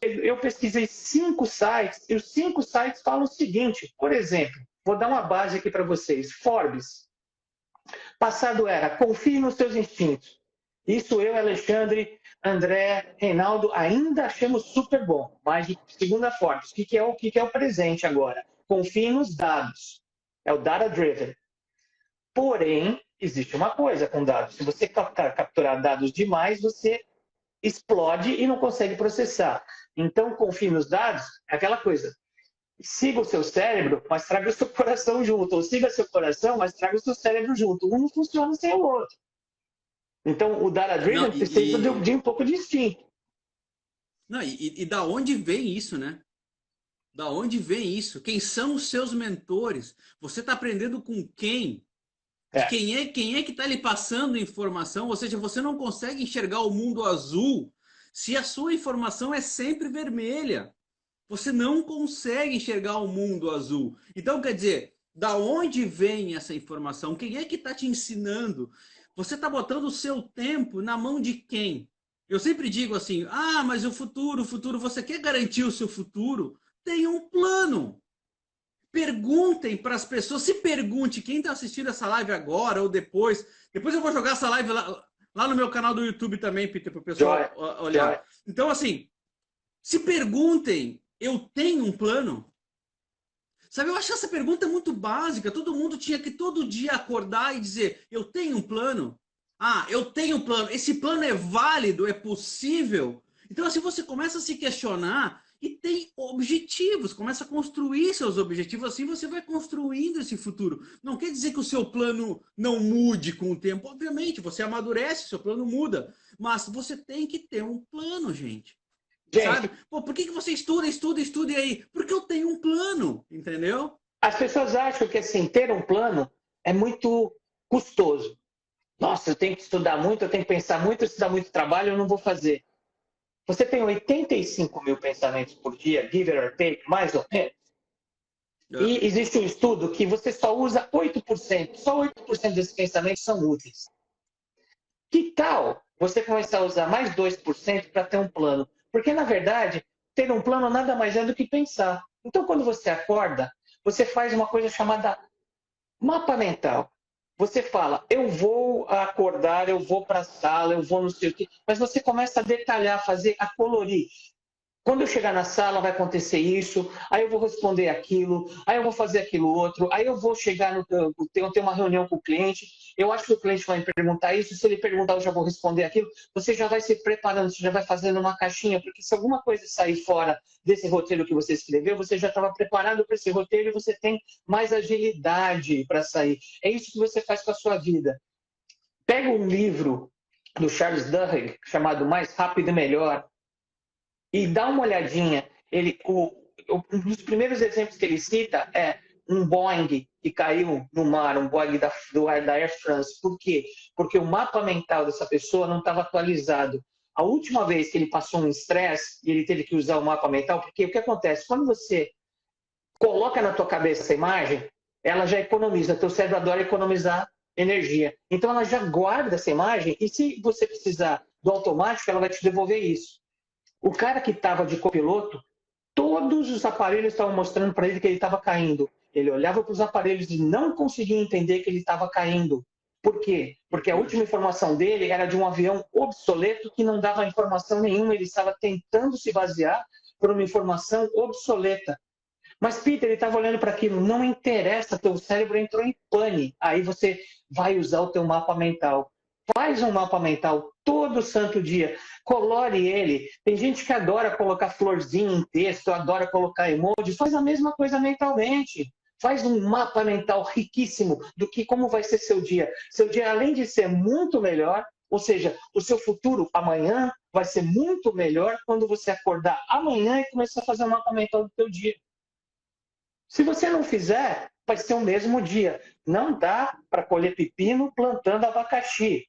Eu pesquisei 5 sites, e os 5 sites falam o seguinte, por exemplo, vou dar uma base aqui para vocês. Forbes. Passado era, confie nos seus instintos. Isso eu, Alexandre, André, Reinaldo, ainda achamos super bom. Mas, segundo a Forbes, o que é o presente agora? Confie nos dados. É o data driven. Porém, existe uma coisa com dados. Se você capturar dados demais, você explode e não consegue processar. Então, confie nos dados, é aquela coisa. Siga o seu cérebro, mas traga o seu coração junto. Ou siga seu coração, mas traga o seu cérebro junto. Um não funciona sem o outro. Então, o Data Driven precisa de um pouco de instinto. E da onde vem isso, né? Da onde vem isso? Quem são os seus mentores? Você está aprendendo com quem? Quem é que está lhe passando informação? Ou seja, você não consegue enxergar o mundo azul se a sua informação é sempre vermelha. Você não consegue enxergar o mundo azul. Então, quer dizer, Da onde vem essa informação? Quem é que está te ensinando? Você está botando o seu tempo na mão de quem? Eu sempre digo assim, ah, mas o futuro, você quer garantir o seu futuro? Tenha um plano. Perguntem para as pessoas, se pergunte, quem está assistindo essa live agora ou depois. Depois eu vou jogar essa live lá no meu canal do YouTube também, Peter, para o pessoal olhar. Então, assim, se perguntem, eu tenho um plano? Sabe, eu acho essa pergunta muito básica. Todo mundo tinha que todo dia acordar e dizer, eu tenho um plano? Ah, eu tenho um plano. Esse plano é válido? É possível? Então, assim, você começa a se questionar e tem objetivos. Começa a construir seus objetivos. Assim você vai construindo esse futuro. Não quer dizer que o seu plano não mude com o tempo. Obviamente, você amadurece, seu plano muda. Mas você tem que ter um plano, gente. Sabe? Pô, por que você estuda e aí? Porque eu tenho um plano, entendeu? As pessoas acham que assim, ter um plano é muito custoso. Nossa, eu tenho que estudar muito, eu tenho que pensar muito, se dá muito trabalho, eu não vou fazer. Você tem 85 mil pensamentos por dia, give or take, mais ou menos. E existe um estudo que você só usa 8%. Só 8% desses pensamentos são úteis. Que tal você começar a usar mais 2% para ter um plano? Porque, na verdade, ter um plano nada mais é do que pensar. Então, quando você acorda, você faz uma coisa chamada mapa mental. Você fala, eu vou acordar, eu vou para a sala, eu vou não sei o quê. Mas você começa a detalhar, a colorir. Quando eu chegar na sala vai acontecer isso, aí eu vou responder aquilo, aí eu vou fazer aquilo outro, aí eu vou chegar eu tenho uma reunião com o cliente, eu acho que o cliente vai me perguntar isso, se ele perguntar eu já vou responder aquilo. Você já vai se preparando, você já vai fazendo uma caixinha, porque se alguma coisa sair fora desse roteiro que você escreveu, você já estava preparado para esse roteiro e você tem mais agilidade para sair. É isso que você faz com a sua vida. Pega um livro do Charles Duhigg chamado Mais Rápido e Melhor, e dá uma olhadinha. Um dos primeiros exemplos que ele cita é um Boeing que caiu no mar, um Boeing da Air France. Por quê? Porque o mapa mental dessa pessoa não estava atualizado. A última vez que ele passou um estresse e ele teve que usar o mapa mental, porque o que acontece? Quando você coloca na tua cabeça essa imagem, ela já economiza. Teu cérebro adora economizar energia. Então ela já guarda essa imagem e se você precisar do automático, ela vai te devolver isso. O cara que estava de copiloto, todos os aparelhos estavam mostrando para ele que ele estava caindo. Ele olhava para os aparelhos e não conseguia entender que ele estava caindo. Por quê? Porque a última informação dele era de um avião obsoleto que não dava informação nenhuma. Ele estava tentando se basear por uma informação obsoleta. Mas, Peter, ele estava olhando para aquilo. Não interessa, teu cérebro entrou em pane. Aí você vai usar o teu mapa mental. Faz um mapa mental todo santo dia. Colore ele. Tem gente que adora colocar florzinha em texto, adora colocar emoji. Faz a mesma coisa mentalmente. Faz um mapa mental riquíssimo do que como vai ser seu dia. Seu dia, além de ser muito melhor, ou seja, o seu futuro amanhã vai ser muito melhor quando você acordar amanhã e começar a fazer um mapa mental do seu dia. Se você não fizer, vai ser o mesmo dia. Não dá para colher pepino plantando abacaxi.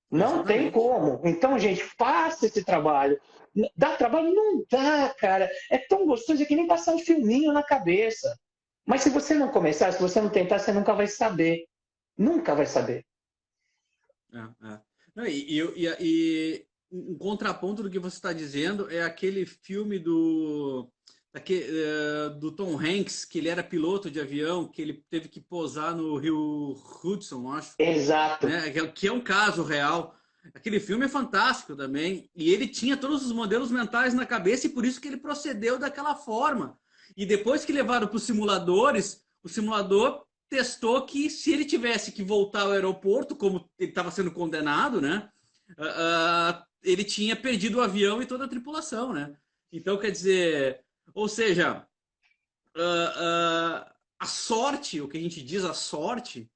Não tem como. Então, gente, faça esse trabalho. Dá trabalho? Não dá, cara. É tão gostoso, é que nem passar um filminho na cabeça. Mas se você não começar, se você não tentar, você nunca vai saber. Nunca vai saber. Não, e um contraponto do que você está dizendo é aquele filme do Tom Hanks, que ele era piloto de avião, que ele teve que pousar no Rio Hudson, acho. Exato. Né? Que é um caso real. Aquele filme é fantástico também. E ele tinha todos os modelos mentais na cabeça e por isso que ele procedeu daquela forma. E depois que levaram para os simuladores, o simulador testou que se ele tivesse que voltar ao aeroporto, como ele estava sendo condenado, né? Ele tinha perdido o avião e toda a tripulação, né? Então, quer dizer... Ou seja, a sorte, o que a gente diz, a sorte,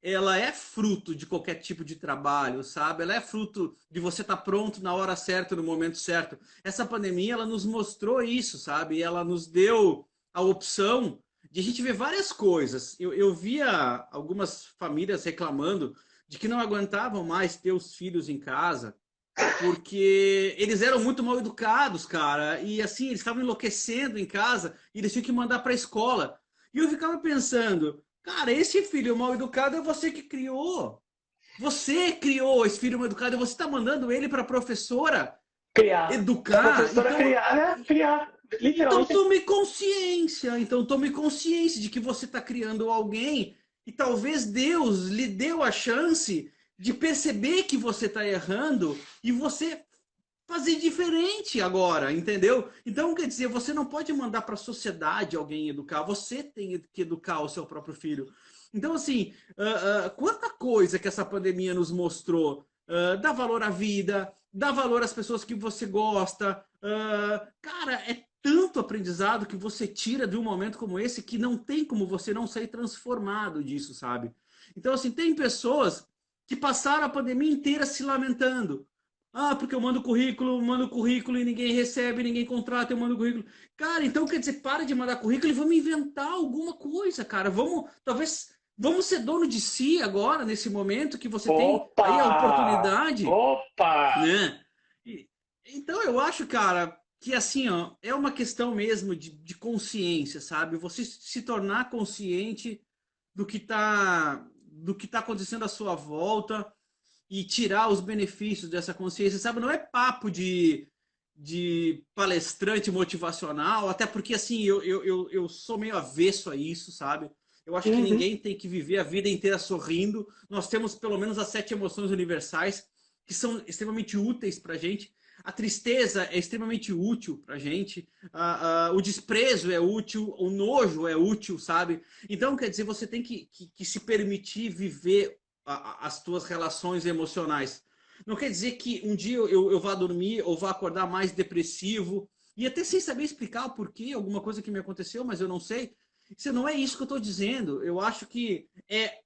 ela é fruto de qualquer tipo de trabalho, sabe? Ela é fruto de você estar pronto na hora certa, no momento certo. Essa pandemia, ela nos mostrou isso, sabe? Ela nos deu a opção de a gente ver várias coisas. Eu via algumas famílias reclamando de que não aguentavam mais ter os filhos em casa, porque eles eram muito mal educados, cara, e assim, eles estavam enlouquecendo em casa e eles tinham que mandar para a escola. E eu ficava pensando, cara, esse filho mal educado é você que criou. Você criou esse filho mal educado e você está mandando ele para a professora Criar. A educar. professora criar, né? Criar. Então Literalmente. tome consciência. Então tome consciência de que você está criando alguém e talvez Deus lhe deu a chance de perceber que você está errando e você fazer diferente agora, entendeu? Então, quer dizer, você não pode mandar para a sociedade alguém educar, você tem que educar o seu próprio filho. Então, assim, quanta coisa que essa pandemia nos mostrou. Dá valor à vida, dá valor às pessoas que você gosta. Cara, é tanto aprendizado que você tira de um momento como esse que não tem como você não sair transformado disso, sabe? Então, assim, tem pessoas que passaram a pandemia inteira se lamentando. Ah, porque eu mando currículo e ninguém recebe, ninguém contrata, eu mando currículo. Cara, então quer dizer, para de mandar currículo e vamos inventar alguma coisa, cara. Vamos ser dono de si agora, nesse momento que você tem aí a Opa! oportunidade, Opa! né? Então eu acho, cara, que assim, ó, é uma questão mesmo de consciência, sabe? Você se tornar consciente do que tá acontecendo à sua volta e tirar os benefícios dessa consciência, sabe? Não é papo de palestrante motivacional, até porque, assim, eu sou meio avesso a isso, sabe? Eu acho que Uhum. ninguém tem que viver a vida inteira sorrindo. Nós temos pelo menos as 7 emoções universais, que são extremamente úteis pra gente. A tristeza é extremamente útil pra gente. O desprezo é útil, o nojo é útil, sabe? Então, quer dizer, você tem que se permitir viver as tuas relações emocionais. Não quer dizer que um dia eu vá dormir ou vá acordar mais depressivo e até sem saber explicar o porquê, alguma coisa que me aconteceu, mas eu não sei. Isso não é isso que eu estou dizendo. Eu acho que é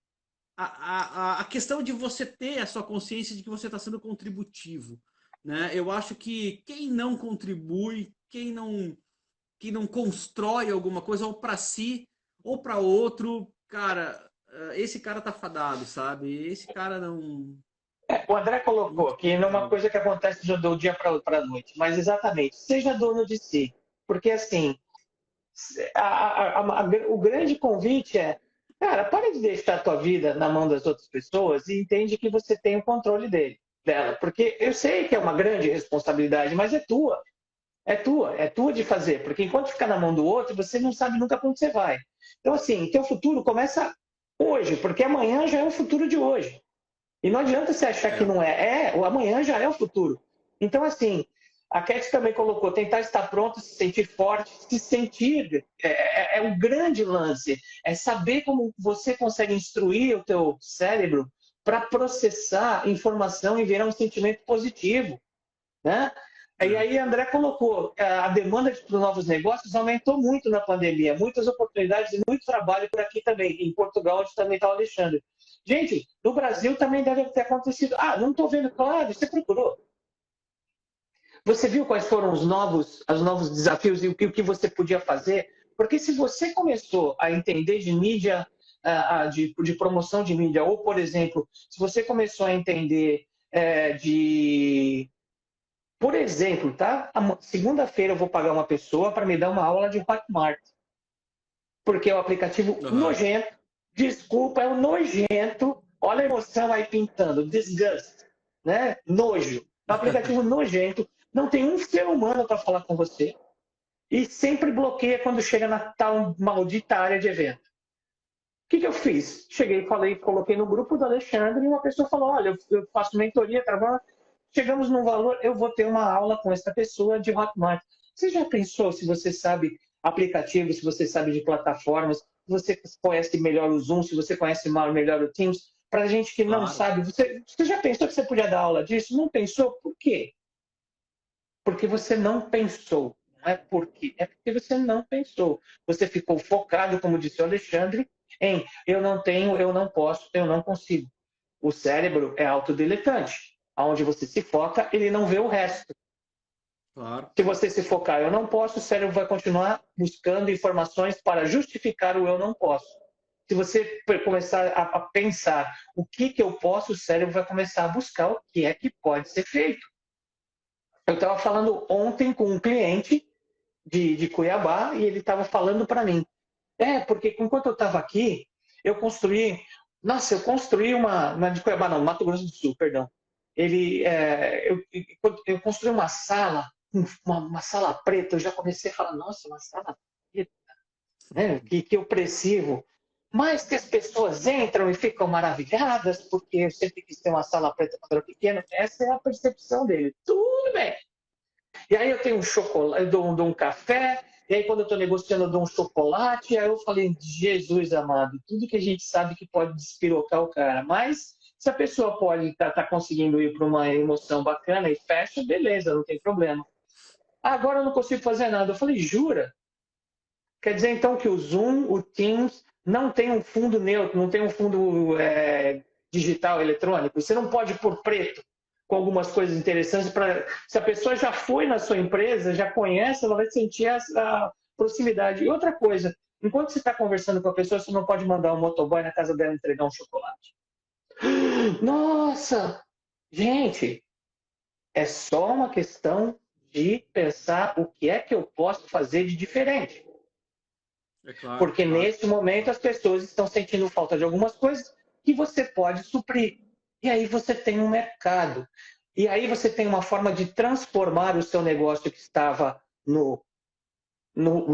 a questão de você ter a sua consciência de que você está sendo contributivo. Né? Eu acho que quem não contribui, quem não constrói alguma coisa, ou para si, ou para outro, cara, esse cara tá fadado, sabe? Esse cara não. O André Muito colocou que não é uma complicado. coisa que acontece do dia para a noite, mas exatamente, seja dono de si. Porque, assim, o grande convite é, cara, para de deixar a tua vida na mão das outras pessoas e entende que você tem o controle dela. Porque eu sei que é uma grande responsabilidade, mas é tua. É tua de fazer. Porque enquanto ficar na mão do outro, você não sabe nunca para onde você vai. Então, assim, teu futuro começa hoje, porque amanhã já é o futuro de hoje. E não adianta você achar que É. não é. O amanhã já é o futuro. Então, assim, a Cat também colocou, tentar estar pronto, se sentir forte, se sentir. É um grande lance. É saber como você consegue instruir o teu cérebro para processar informação e virar um sentimento positivo, né? E É. aí, André colocou, a demanda de novos negócios aumentou muito na pandemia, muitas oportunidades e muito trabalho por aqui também, em Portugal, onde também está o Alexandre. Gente, no Brasil também deve ter acontecido. Ah, não estou vendo, claro, você procurou. Você viu quais foram os novos desafios e o que você podia fazer? Porque se você começou a entender de mídia, de promoção de mídia, ou, por exemplo, se você começou a entender por exemplo, tá? Segunda-feira eu vou pagar uma pessoa para me dar uma aula de Hotmart. Porque é um aplicativo Aham. nojento. Desculpa, é um nojento. Olha a emoção aí pintando. Disgust. Né? Nojo. É um aplicativo nojento. Não tem um ser humano para falar com você. E sempre bloqueia quando chega na tal maldita área de evento. O que eu fiz? Cheguei, falei, coloquei no grupo do Alexandre e uma pessoa falou: olha, eu faço mentoria, trabalho. Chegamos num valor, eu vou ter uma aula com essa pessoa de Hotmart. Você já pensou se você sabe aplicativos, se você sabe de plataformas, se você conhece melhor o Zoom, se você conhece melhor o Teams? Para gente que não Claro. sabe, você já pensou que você podia dar aula disso? Não pensou? Por quê? Porque você não pensou. Não é porque, é porque você não pensou. Você ficou focado, como disse o Alexandre, em eu não tenho, eu não posso, eu não consigo. O cérebro é autodeletante. Aonde você se foca, ele não vê o resto. Claro. Se você se focar, eu não posso, o cérebro vai continuar buscando informações para justificar o eu não posso. Se você começar a pensar o que eu posso, o cérebro vai começar a buscar o que é que pode ser feito. Eu estava falando ontem com um cliente de Cuiabá e ele estava falando para mim. Porque enquanto eu estava aqui, eu construí. Nossa, eu construí uma. Não é de Cuiabá, não, Mato Grosso do Sul, perdão. Eu construí uma sala, uma sala preta. Eu já comecei a falar, nossa, uma sala preta, né? Que opressivo. Mas que as pessoas entram e ficam maravilhadas, porque eu sempre quis ter uma sala preta quando era pequeno. Essa é a percepção dele. Tudo bem. E aí eu tenho um chocolate, eu dou um café, e aí quando eu estou negociando eu dou um chocolate, aí eu falei, Jesus amado, tudo que a gente sabe que pode despirocar o cara, mas se a pessoa pode tá conseguindo ir para uma emoção bacana e fecha, beleza, não tem problema. Agora eu não consigo fazer nada. Eu falei, jura? Quer dizer então que o Zoom, o Teams, não tem um fundo neutro, não tem um fundo digital eletrônico? Você não pode pôr preto com algumas coisas interessantes para se a pessoa já foi na sua empresa, já conhece, ela vai sentir essa proximidade. E outra coisa, enquanto você está conversando com a pessoa, você não pode mandar um motoboy na casa dela entregar um chocolate. Nossa, gente, é só uma questão de pensar o que é que eu posso fazer de diferente. É claro, Porque claro. nesse momento as pessoas estão sentindo falta de algumas coisas que você pode suprir. E aí você tem um mercado. E aí você tem uma forma de transformar o seu negócio que estava no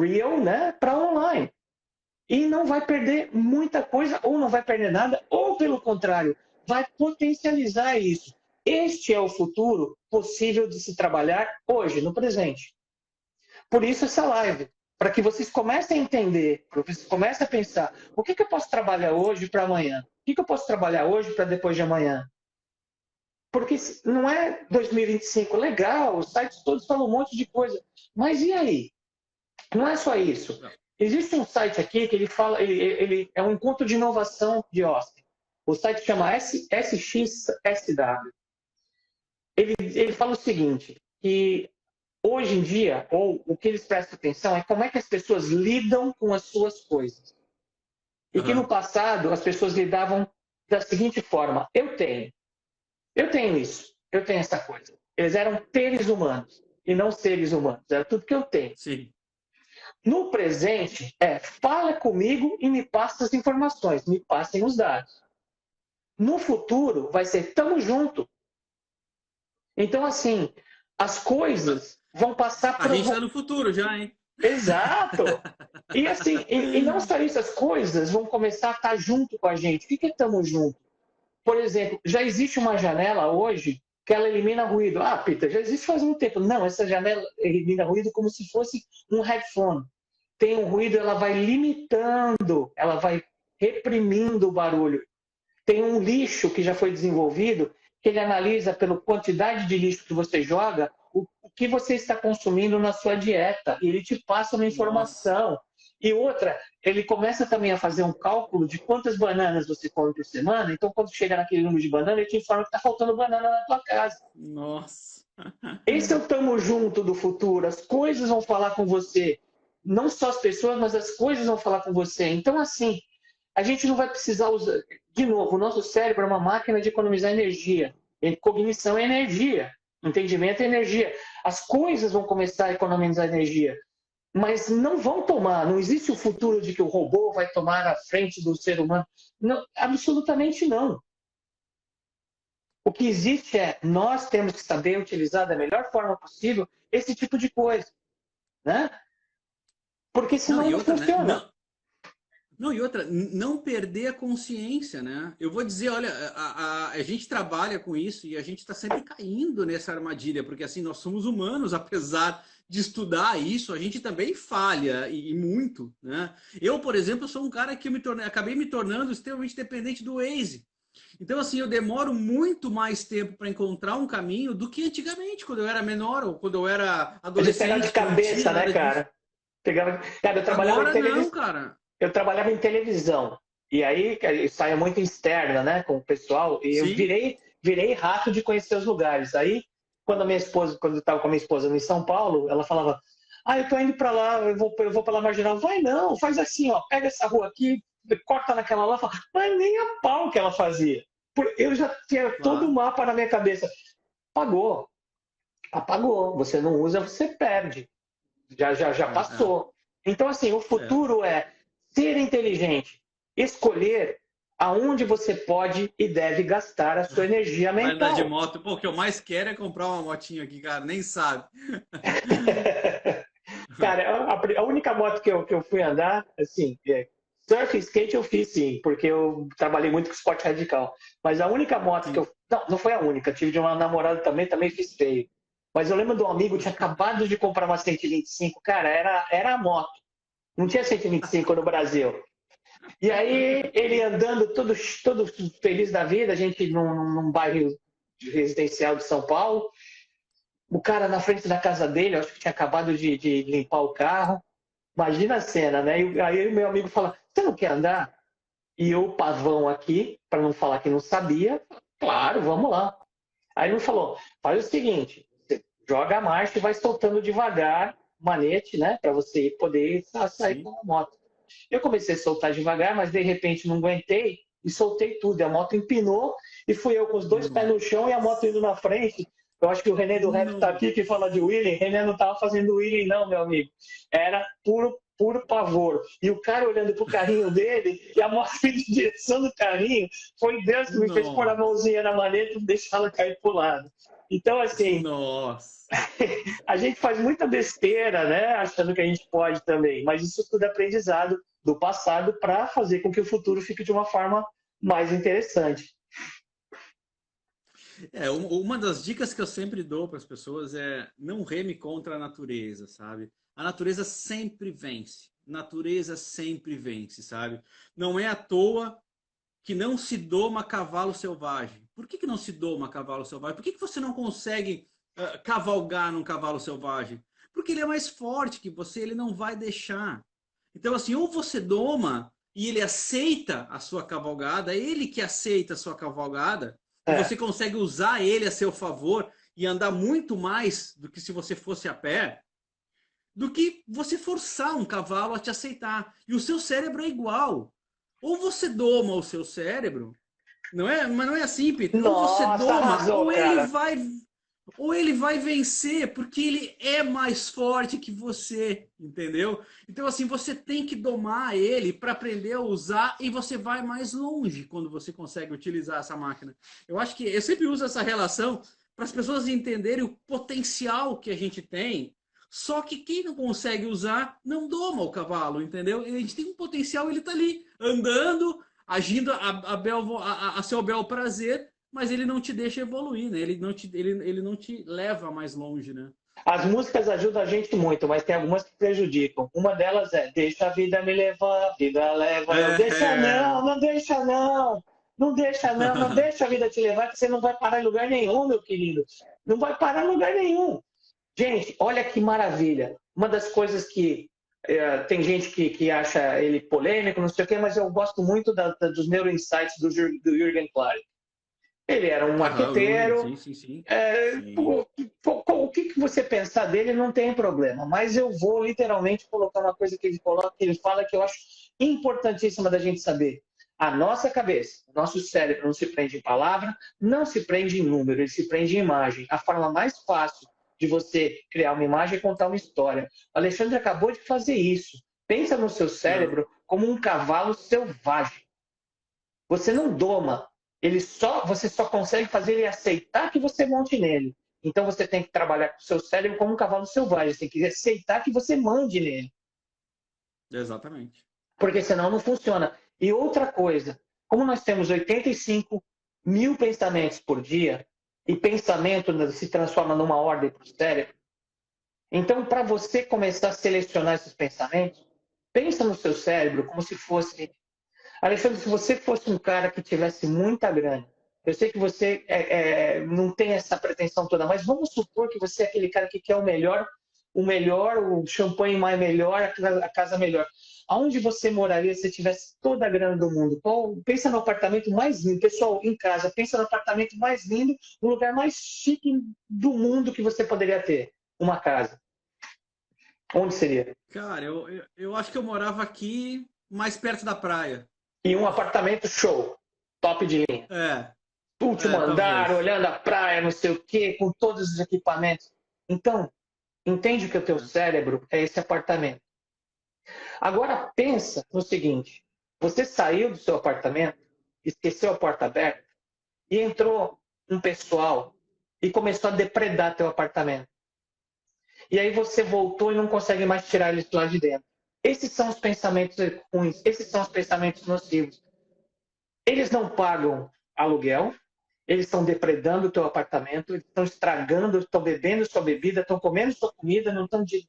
real, né, para online. E não vai perder muita coisa, ou não vai perder nada, ou pelo contrário, vai potencializar isso. Este é o futuro possível de se trabalhar hoje, no presente. Por isso essa live, para que vocês comecem a entender, para que vocês comecem a pensar, o que eu posso trabalhar hoje para amanhã? O que eu posso trabalhar hoje para depois de amanhã? Porque não é 2025, legal, os sites todos falam um monte de coisa, mas e aí? Não é só isso. Existe um site aqui que ele fala, ele é um encontro de inovação de OSP. O site chama SXSW. Ele fala o seguinte, que hoje em dia, ou o que eles prestam atenção é como é que as pessoas lidam com as suas coisas. E que no passado as pessoas lidavam da seguinte forma: eu tenho isso, eu tenho essa coisa. Eles eram seres humanos e não seres humanos, era tudo que eu tenho. Sim. No presente, fala comigo e me passa as informações, me passem os dados. No futuro, vai ser tamo junto. Então, assim, as coisas vão passar A gente está no futuro já, hein? Exato! E assim, e não só isso, as coisas vão começar a estar junto com a gente. O que estamos junto? Por exemplo, já existe uma janela hoje que ela elimina ruído. Ah, Peter, já existe faz um tempo. Não, essa janela elimina ruído como se fosse um headphone. Tem um ruído, ela vai limitando, ela vai reprimindo o barulho. Tem um lixo que já foi desenvolvido que ele analisa pela quantidade de lixo que você joga o que você está consumindo na sua dieta. E ele te passa uma informação. Nossa. E outra, ele começa também a fazer um cálculo de quantas bananas você come por semana. Então, quando chega naquele número de banana, ele te informa que está faltando banana na tua casa. Nossa! Esse é o tamo junto do futuro. As coisas vão falar com você. Não só as pessoas, mas as coisas vão falar com você. Então, assim, a gente não vai precisar usar... De novo, o nosso cérebro é uma máquina de economizar energia. Cognição é energia. Entendimento é energia. As coisas vão começar a economizar energia. Mas não vão tomar. Não existe o futuro de que o robô vai tomar a frente do ser humano. Não, absolutamente não. O que existe é nós temos que saber utilizar da melhor forma possível esse tipo de coisa. Né? Porque senão não funciona. Né? Não, e outra, não perder a consciência, né? Eu vou dizer, olha, a gente trabalha com isso e a gente está sempre caindo nessa armadilha, porque assim, nós somos humanos, apesar de estudar isso, a gente também falha, e muito, né? Eu, por exemplo, sou um cara que acabei me tornando extremamente dependente do Waze. Então, assim, eu demoro muito mais tempo para encontrar um caminho do que antigamente, quando eu era menor ou quando eu era adolescente. Ele pegava de cabeça, né, cara? Cara, eu trabalhava Agora não, cara. Eu trabalhava em televisão. E aí eu saía muito em externa, né, com o pessoal. E eu virei rato de conhecer os lugares. Aí, quando eu estava com a minha esposa em São Paulo, ela falava: eu tô indo para lá, eu vou para lá marginal. Vai não, faz assim, ó, pega essa rua aqui, corta naquela lá. Mas nem a pau que ela fazia. Eu já tinha todo o mapa na minha cabeça. Apagou. Você não usa, você perde. Já passou. Então, assim, o futuro é Ser inteligente, escolher aonde você pode e deve gastar a sua energia Vai andar de mental. moto. Pô, o que eu mais quero é comprar uma motinha aqui, cara. Nem sabe. Cara, a única moto que eu fui andar, assim, surf e skate eu fiz sim, porque eu trabalhei muito com esporte radical. Mas a única moto que Sim. eu. Não, não foi a única, tive de uma namorada também fiz feio. Mas eu lembro de um amigo que tinha acabado de comprar uma 125, cara, era a moto. Não tinha 125 no Brasil. E aí ele andando todo feliz da vida, a gente num bairro residencial de São Paulo, o cara na frente da casa dele, eu acho que tinha acabado de limpar o carro. Imagina a cena, né? E aí o meu amigo fala: você não quer andar? E eu, pavão aqui, para não falar que não sabia, claro, vamos lá. Aí ele falou: faz o seguinte, você joga a marcha e vai soltando devagar o manete, né? Para você poder sair Sim. com a moto. Eu comecei a soltar devagar, mas de repente não aguentei e soltei tudo. E a moto empinou e fui eu com os dois pés no chão e a moto indo na frente. Eu acho que o René do Rap está Não. aqui que fala de wheeling. René não estava fazendo wheeling, não, meu amigo. Era puro pavor. E o cara olhando pro carrinho dele e a moto em direção do carrinho. Foi Deus que me fez pôr a Nossa. mãozinha na maneta e deixar ela cair pro lado. Então, assim, Nossa. a gente faz muita besteira, né? Achando que a gente pode também. Mas isso tudo é aprendizado do passado para fazer com que o futuro fique de uma forma mais interessante. Uma das dicas que eu sempre dou para as pessoas é não reme contra a natureza, sabe? A natureza sempre vence. Natureza sempre vence, sabe? Não é à toa que não se doma cavalo selvagem. Por que não se doma cavalo selvagem? Por que você não consegue cavalgar num cavalo selvagem? Porque ele é mais forte que você, ele não vai deixar. Então, assim, ou você doma e ele aceita a sua cavalgada, ele que aceita a sua cavalgada, e É, você consegue usar ele a seu favor e andar muito mais do que se você fosse a pé, do que você forçar um cavalo a te aceitar. E o seu cérebro é igual. Ou você doma o seu cérebro, não é? Mas não é assim, Peter. Ou você nossa, doma, arrasou, cara. ou ele vai vencer, porque ele é mais forte que você, entendeu? Então assim, você tem que domar ele para aprender a usar e você vai mais longe quando você consegue utilizar essa máquina. Eu acho que eu sempre uso essa relação para as pessoas entenderem o potencial que a gente tem. Só que quem não consegue usar não doma o cavalo, entendeu? A gente tem um potencial, ele está ali andando, agindo a seu bel prazer, mas ele não te deixa evoluir, né? Ele não te leva mais longe, né? As músicas ajudam a gente muito, mas tem algumas que prejudicam. Uma delas é: deixa a vida me levar, a vida leva. Não deixa não, não deixa não. Não deixa não, não deixa a vida te levar, que você não vai parar em lugar nenhum, meu querido. Não vai parar em lugar nenhum. Gente, olha que maravilha. Uma das coisas que tem gente que acha ele polêmico, não sei o quê, mas eu gosto muito dos neuroinsights do Jürgen Klarik. Ele era um marqueteiro. Sim, sim, sim. Sim. O que você pensar dele não tem problema, mas eu vou literalmente colocar uma coisa que ele coloca, que ele fala, que eu acho importantíssima da gente saber. A nossa cabeça, o nosso cérebro não se prende em palavra, não se prende em número, ele se prende em imagem. A forma mais fácil de você criar uma imagem é contar uma história. O Alexandre acabou de fazer isso. Pensa no seu cérebro como um cavalo selvagem. Você não doma. Você só consegue fazer ele aceitar que você monte nele. Então você tem que trabalhar com o seu cérebro como um cavalo selvagem. Você tem que aceitar que você mande nele. Exatamente. Porque senão não funciona. E outra coisa, como nós temos 85 mil pensamentos por dia, e pensamento se transforma numa ordem para o cérebro, então para você começar a selecionar esses pensamentos, pensa no seu cérebro como se fosse... Alexandre, se você fosse um cara que tivesse muita grana, eu sei que você não tem essa pretensão toda, mas vamos supor que você é aquele cara que quer o champanhe mais melhor, a casa melhor. Aonde você moraria se tivesse toda a grana do mundo? Pensa no apartamento mais lindo. Pessoal, em casa, pensa no apartamento mais lindo, no lugar mais chique do mundo que você poderia ter. Uma casa. Onde seria? Cara, eu acho que eu morava aqui mais perto da praia. E um apartamento show. Top de linha. Último andar, Talvez. olhando a praia, não sei o quê, com todos os equipamentos. Então, entende que o teu cérebro é esse apartamento. Agora pensa no seguinte, você saiu do seu apartamento, esqueceu a porta aberta e entrou um pessoal e começou a depredar teu apartamento. E aí você voltou e não consegue mais tirar eles lá de dentro. Esses são os pensamentos ruins, esses são os pensamentos nocivos. Eles não pagam aluguel, eles estão depredando o teu apartamento, eles estão estragando, estão bebendo sua bebida, estão comendo sua comida, não estão te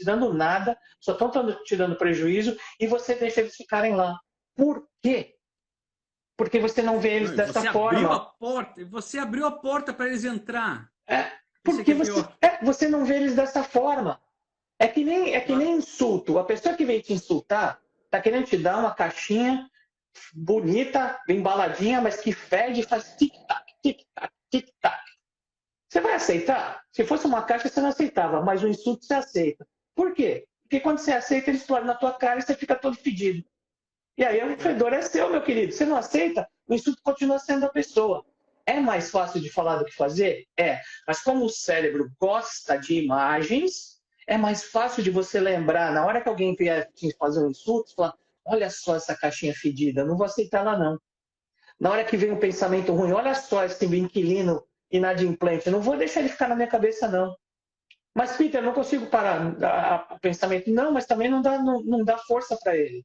dando nada, só estão te dando prejuízo e você deixa eles ficarem lá. Por quê? Porque você não vê eles dessa forma. Você abriu a porta para eles entrar. Porque você não vê eles dessa forma. É que nem insulto. A pessoa que vem te insultar tá querendo te dar uma caixinha bonita, embaladinha, mas que fede e faz tic-tac, tic-tac, tic-tac. Você vai aceitar? Se fosse uma caixa, você não aceitava, mas o insulto você aceita. Por quê? Porque quando você aceita, ele explode na tua cara e você fica todo fedido. E aí o fedor é seu, meu querido. Você não aceita, o insulto continua sendo da pessoa. É mais fácil de falar do que fazer? É. Mas como o cérebro gosta de imagens, é mais fácil de você lembrar. Na hora que alguém vier te fazer um insulto, falar, olha só essa caixinha fedida, não vou aceitar ela não. Na hora que vem um pensamento ruim, olha só esse inquilino inadimplente, eu não vou deixar ele ficar na minha cabeça não. Mas, Peter, eu não consigo parar o pensamento. Não, mas também não dá força para ele.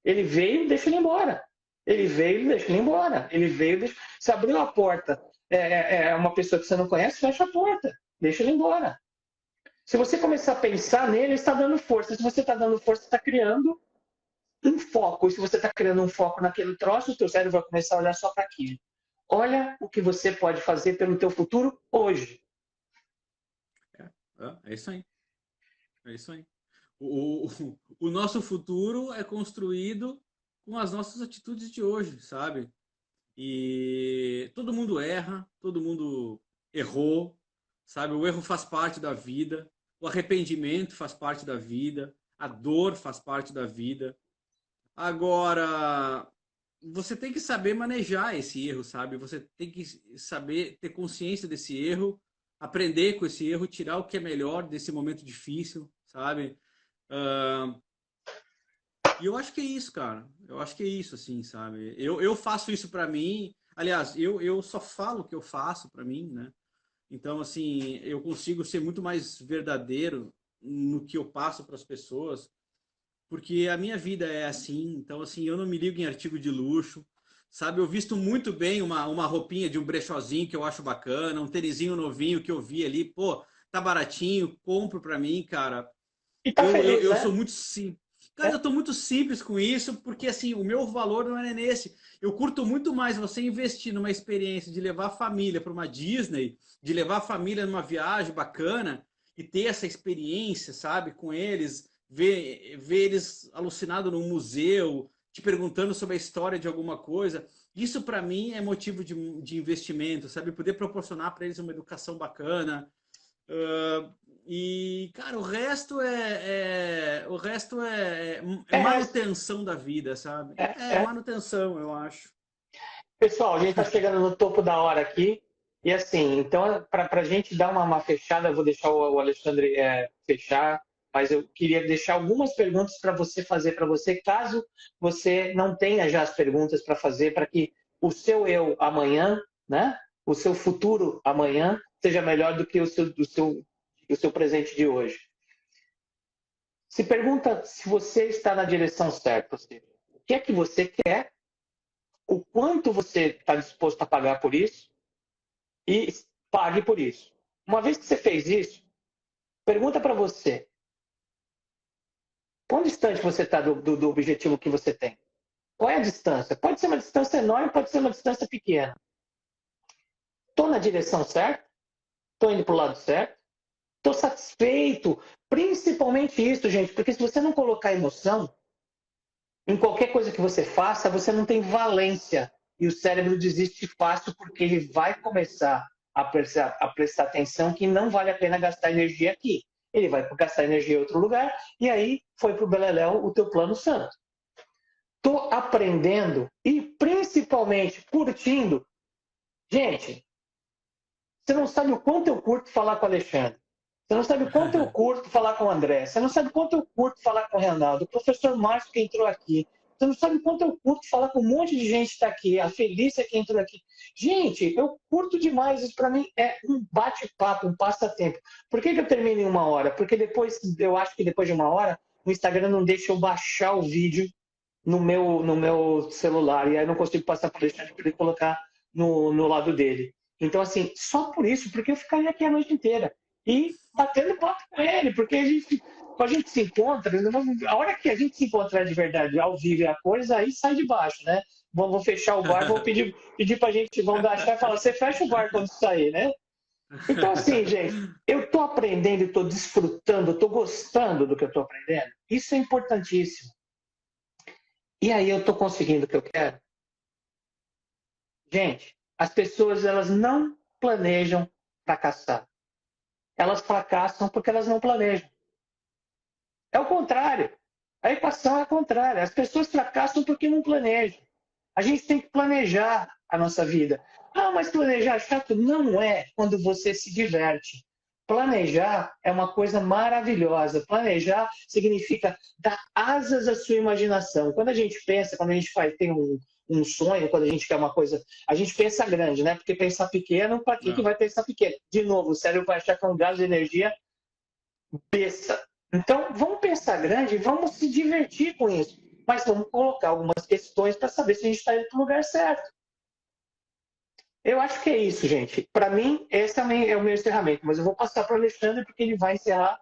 Ele veio, deixa ele embora. Ele veio, deixa ele embora. Ele veio, deixa... Se abriu a porta, é uma pessoa que você não conhece, fecha a porta. Deixa ele embora. Se você começar a pensar nele, ele está dando força. Se você está dando força, você está criando um foco. E se você está criando um foco naquele troço, o teu cérebro vai começar a olhar só para aquilo. Olha o que você pode fazer pelo teu futuro hoje. É isso aí. É isso aí. O nosso futuro é construído com as nossas atitudes de hoje, sabe? E todo mundo erra, todo mundo errou, sabe? O erro faz parte da vida, o arrependimento faz parte da vida, a dor faz parte da vida. Agora, você tem que saber manejar esse erro, sabe? Você tem que saber ter consciência desse erro, aprender com esse erro, tirar o que é melhor desse momento difícil, sabe? E eu acho que é isso, cara. Eu acho que é isso, assim, sabe? Eu faço isso pra mim. Aliás, eu só falo o que eu faço pra mim, né? Então, assim, eu consigo ser muito mais verdadeiro no que eu passo para as pessoas, porque a minha vida é assim. Então, assim, eu não me ligo em artigo de luxo, sabe? Eu visto muito bem uma roupinha de um brechózinho que eu acho bacana, um tênisinho novinho que eu vi ali, pô, tá baratinho, compro pra mim, cara. E tá feliz, Eu né? sou muito simples. Cara, eu tô muito simples com isso, porque assim, o meu valor não é nesse. Eu curto muito mais você investir numa experiência de levar a família para uma Disney, de levar a família numa viagem bacana e ter essa experiência, sabe, com eles, ver eles alucinados num museu, te perguntando sobre a história de alguma coisa. Isso para mim é motivo de investimento, sabe? Poder proporcionar para eles uma educação bacana. E, cara, o resto é manutenção da vida, sabe? É manutenção, eu acho. Pessoal, a gente está chegando no topo da hora aqui. E assim, então, para a gente dar uma fechada, eu vou deixar o Alexandre fechar, mas eu queria deixar algumas perguntas para você fazer para você, caso você não tenha já as perguntas para fazer, para que o seu eu amanhã, né? O seu futuro amanhã seja melhor do que o seu presente de hoje. Se pergunta se você está na direção certa, ou seja, o que é que você quer, o quanto você está disposto a pagar por isso e pague por isso. Uma vez que você fez isso, pergunta para você, quão distante você está do objetivo que você tem? Qual é a distância? Pode ser uma distância enorme, pode ser uma distância pequena. Estou na direção certa? Estou indo para o lado certo? Estou satisfeito? Principalmente isso, gente, porque se você não colocar emoção em qualquer coisa que você faça, você não tem valência. E o cérebro desiste fácil porque ele vai começar a prestar atenção que não vale a pena gastar energia aqui. Ele vai gastar energia em outro lugar e aí foi para o beleléu o teu plano santo. Estou aprendendo e principalmente curtindo. Gente, você não sabe o quanto eu curto falar com o Alexandre. Você não sabe o quanto eu curto falar com o André. Você não sabe o quanto eu curto falar com o Reinaldo. O professor Márcio que entrou aqui. Você não sabe o quanto eu curto falar com um monte de gente que está aqui. A Felícia que entrou aqui. Gente, eu curto demais. Isso para mim é um bate-papo, um passatempo. Por que eu termino em 1 hora? Porque depois, eu acho que depois de 1 hora, o Instagram não deixa eu baixar o vídeo no meu celular. E aí eu não consigo passar para ele colocar no lado dele. Então, assim, só por isso, porque eu ficaria aqui a noite inteira. E batendo papo com ele, porque quando a gente se encontra, a hora que a gente se encontrar de verdade, ao vivo e a coisa, aí sai de baixo, né? Vou fechar o bar, vou pedir pra gente, vão dar a chave e falar, você fecha o bar quando sair, né? Então, assim, gente, eu tô aprendendo, tô desfrutando, tô gostando do que eu tô aprendendo. Isso é importantíssimo. E aí eu tô conseguindo o que eu quero? Gente, as pessoas, elas não planejam fracassar. Elas fracassam porque elas não planejam. É o contrário. A equação é a contrária. As pessoas fracassam porque não planejam. A gente tem que planejar a nossa vida. Ah, mas planejar é chato? Não é quando você se diverte. Planejar é uma coisa maravilhosa. Planejar significa dar asas à sua imaginação. Quando a gente pensa, quando a gente tem um sonho, quando a gente quer uma coisa, a gente pensa grande, né? Porque pensar pequeno, para que vai pensar pequeno? De novo, o cérebro vai achar que é um gasto de energia besta. Então, vamos pensar grande e vamos se divertir com isso. Mas vamos colocar algumas questões para saber se a gente está indo para o lugar certo. Eu acho que é isso, gente. Para mim, esse também é o meu encerramento. Mas eu vou passar para o Alexandre, porque ele vai encerrar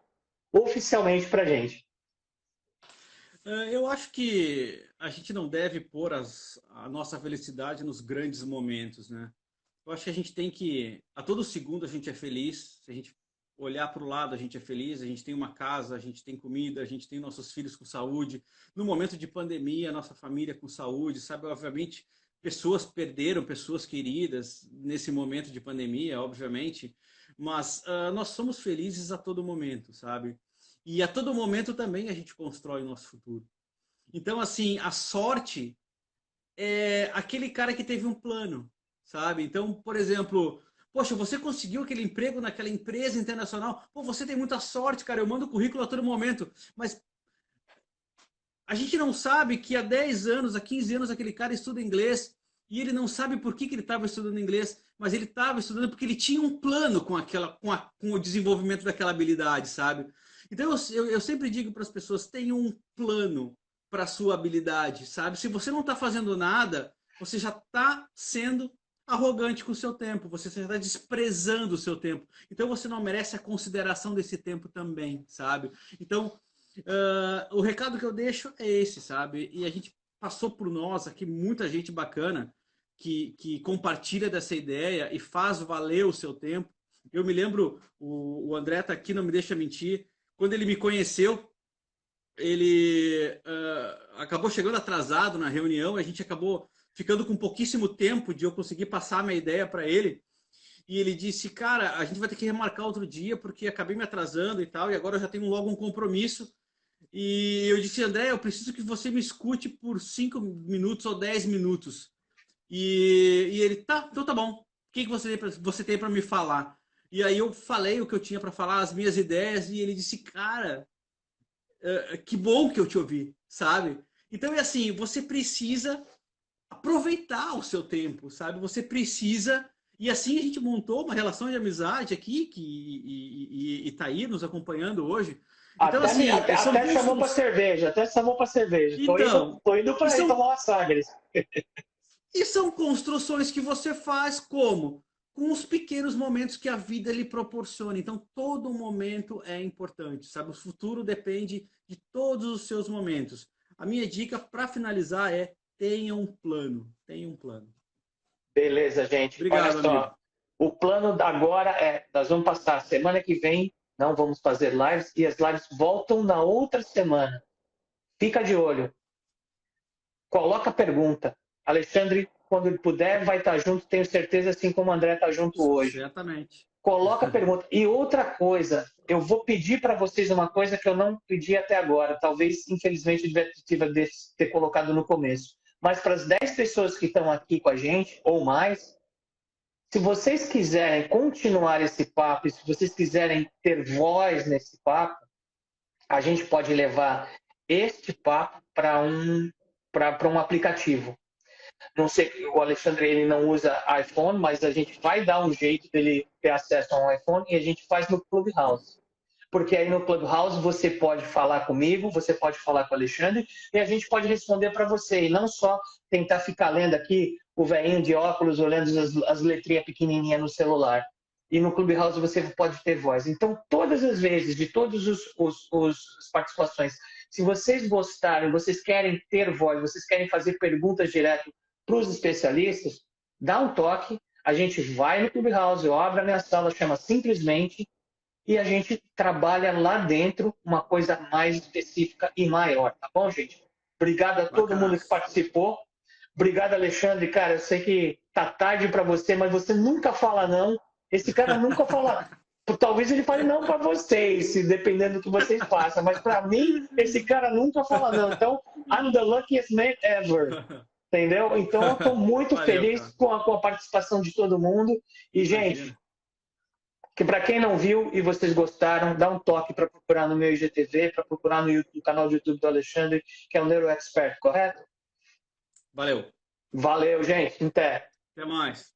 oficialmente para a gente. Eu acho que a gente não deve pôr a nossa felicidade nos grandes momentos, né? Eu acho que a gente tem que, a todo segundo a gente é feliz, se a gente olhar para o lado a gente é feliz, a gente tem uma casa, a gente tem comida, a gente tem nossos filhos com saúde. No momento de pandemia, nossa família com saúde, sabe? Obviamente, pessoas perderam pessoas queridas nesse momento de pandemia, obviamente, mas nós somos felizes a todo momento, sabe? E a todo momento também a gente constrói o nosso futuro. Então, assim, a sorte é aquele cara que teve um plano, sabe? Então, por exemplo, poxa, você conseguiu aquele emprego naquela empresa internacional. Pô, você tem muita sorte, cara. Eu mando currículo a todo momento. Mas a gente não sabe que há 10 anos, há 15 anos, aquele cara estuda inglês e ele não sabe por que ele estava estudando inglês, mas ele estava estudando porque ele tinha um plano com o desenvolvimento daquela habilidade, sabe? Então eu sempre digo para as pessoas, tenham um plano para a sua habilidade, sabe? Se você não está fazendo nada, você já está sendo arrogante com o seu tempo, você já está desprezando o seu tempo. Então você não merece a consideração desse tempo também, sabe? Então, o recado que eu deixo é esse, sabe? E a gente passou por nós aqui, muita gente bacana que compartilha dessa ideia e faz valer o seu tempo. Eu me lembro, o André está aqui, não me deixa mentir, quando ele me conheceu, ele acabou chegando atrasado na reunião, a gente acabou ficando com pouquíssimo tempo de eu conseguir passar a minha ideia para ele. E ele disse, cara, a gente vai ter que remarcar outro dia, porque acabei me atrasando e tal, e agora eu já tenho logo um compromisso. E eu disse, André, eu preciso que você me escute por 5 minutos ou 10 minutos. E ele, tá, então tá bom. O que você tem para me falar? E aí eu falei o que eu tinha para falar, as minhas ideias, e ele disse, cara, que bom que eu te ouvi, sabe? Então é assim, você precisa aproveitar o seu tempo, sabe? Você precisa... E assim a gente montou uma relação de amizade aqui, e tá aí nos acompanhando hoje. Então, assim, até chamou para cerveja, Então, tô indo para aí tomar uma Sagres. E são construções que você faz como? Com os pequenos momentos que a vida lhe proporciona. Então, todo momento é importante, sabe? O futuro depende de todos os seus momentos. A minha dica para finalizar é tenha um plano. Tenha um plano. Beleza, gente. Obrigado, olha só. amigo. O plano agora é, nós vamos passar semana que vem, não vamos fazer lives, e as lives voltam na outra semana. Fica de olho. Coloca a pergunta. Alexandre, quando ele puder, vai estar junto, tenho certeza, assim como o André está junto hoje. Certamente. Coloca a pergunta. E outra coisa, eu vou pedir para vocês uma coisa que eu não pedi até agora. Talvez, infelizmente, eu devia ter colocado no começo. Mas para as 10 pessoas que estão aqui com a gente, ou mais, Se vocês quiserem continuar esse papo, e se vocês quiserem ter voz nesse papo, a gente pode levar este papo para um aplicativo. Não sei, o Alexandre ele não usa iPhone, mas a gente vai dar um jeito dele ter acesso a um iPhone e a gente faz no Clubhouse. Porque aí no Clubhouse você pode falar comigo, você pode falar com o Alexandre e a gente pode responder para você. E não só tentar ficar lendo aqui o velhinho de óculos olhando as letrinhas pequenininhas no celular. E no Clubhouse você pode ter voz. Então, todas as vezes, de todas as participações, se vocês gostarem, vocês querem ter voz, vocês querem fazer perguntas direto para os especialistas, dá um toque, a gente vai no Clubhouse, eu abro a minha sala, chama Simplesmente, e a gente trabalha lá dentro uma coisa mais específica e maior, tá bom, gente? Obrigado a todo mundo que participou. Obrigado, Alexandre. Cara, eu sei que tá tarde para você, mas você nunca fala não. Esse cara nunca fala. Talvez ele fale não para vocês, dependendo do que vocês façam, mas para mim, esse cara nunca fala não. Então, I'm the luckiest man ever. Entendeu? Então, eu estou muito feliz com a participação de todo mundo. E, gente, que para quem não viu e vocês gostaram, dá um toque para procurar no meu IGTV, para procurar no canal do YouTube do Alexandre, que é o Neuro Expert, correto? Valeu. Valeu, gente. Até. Até mais.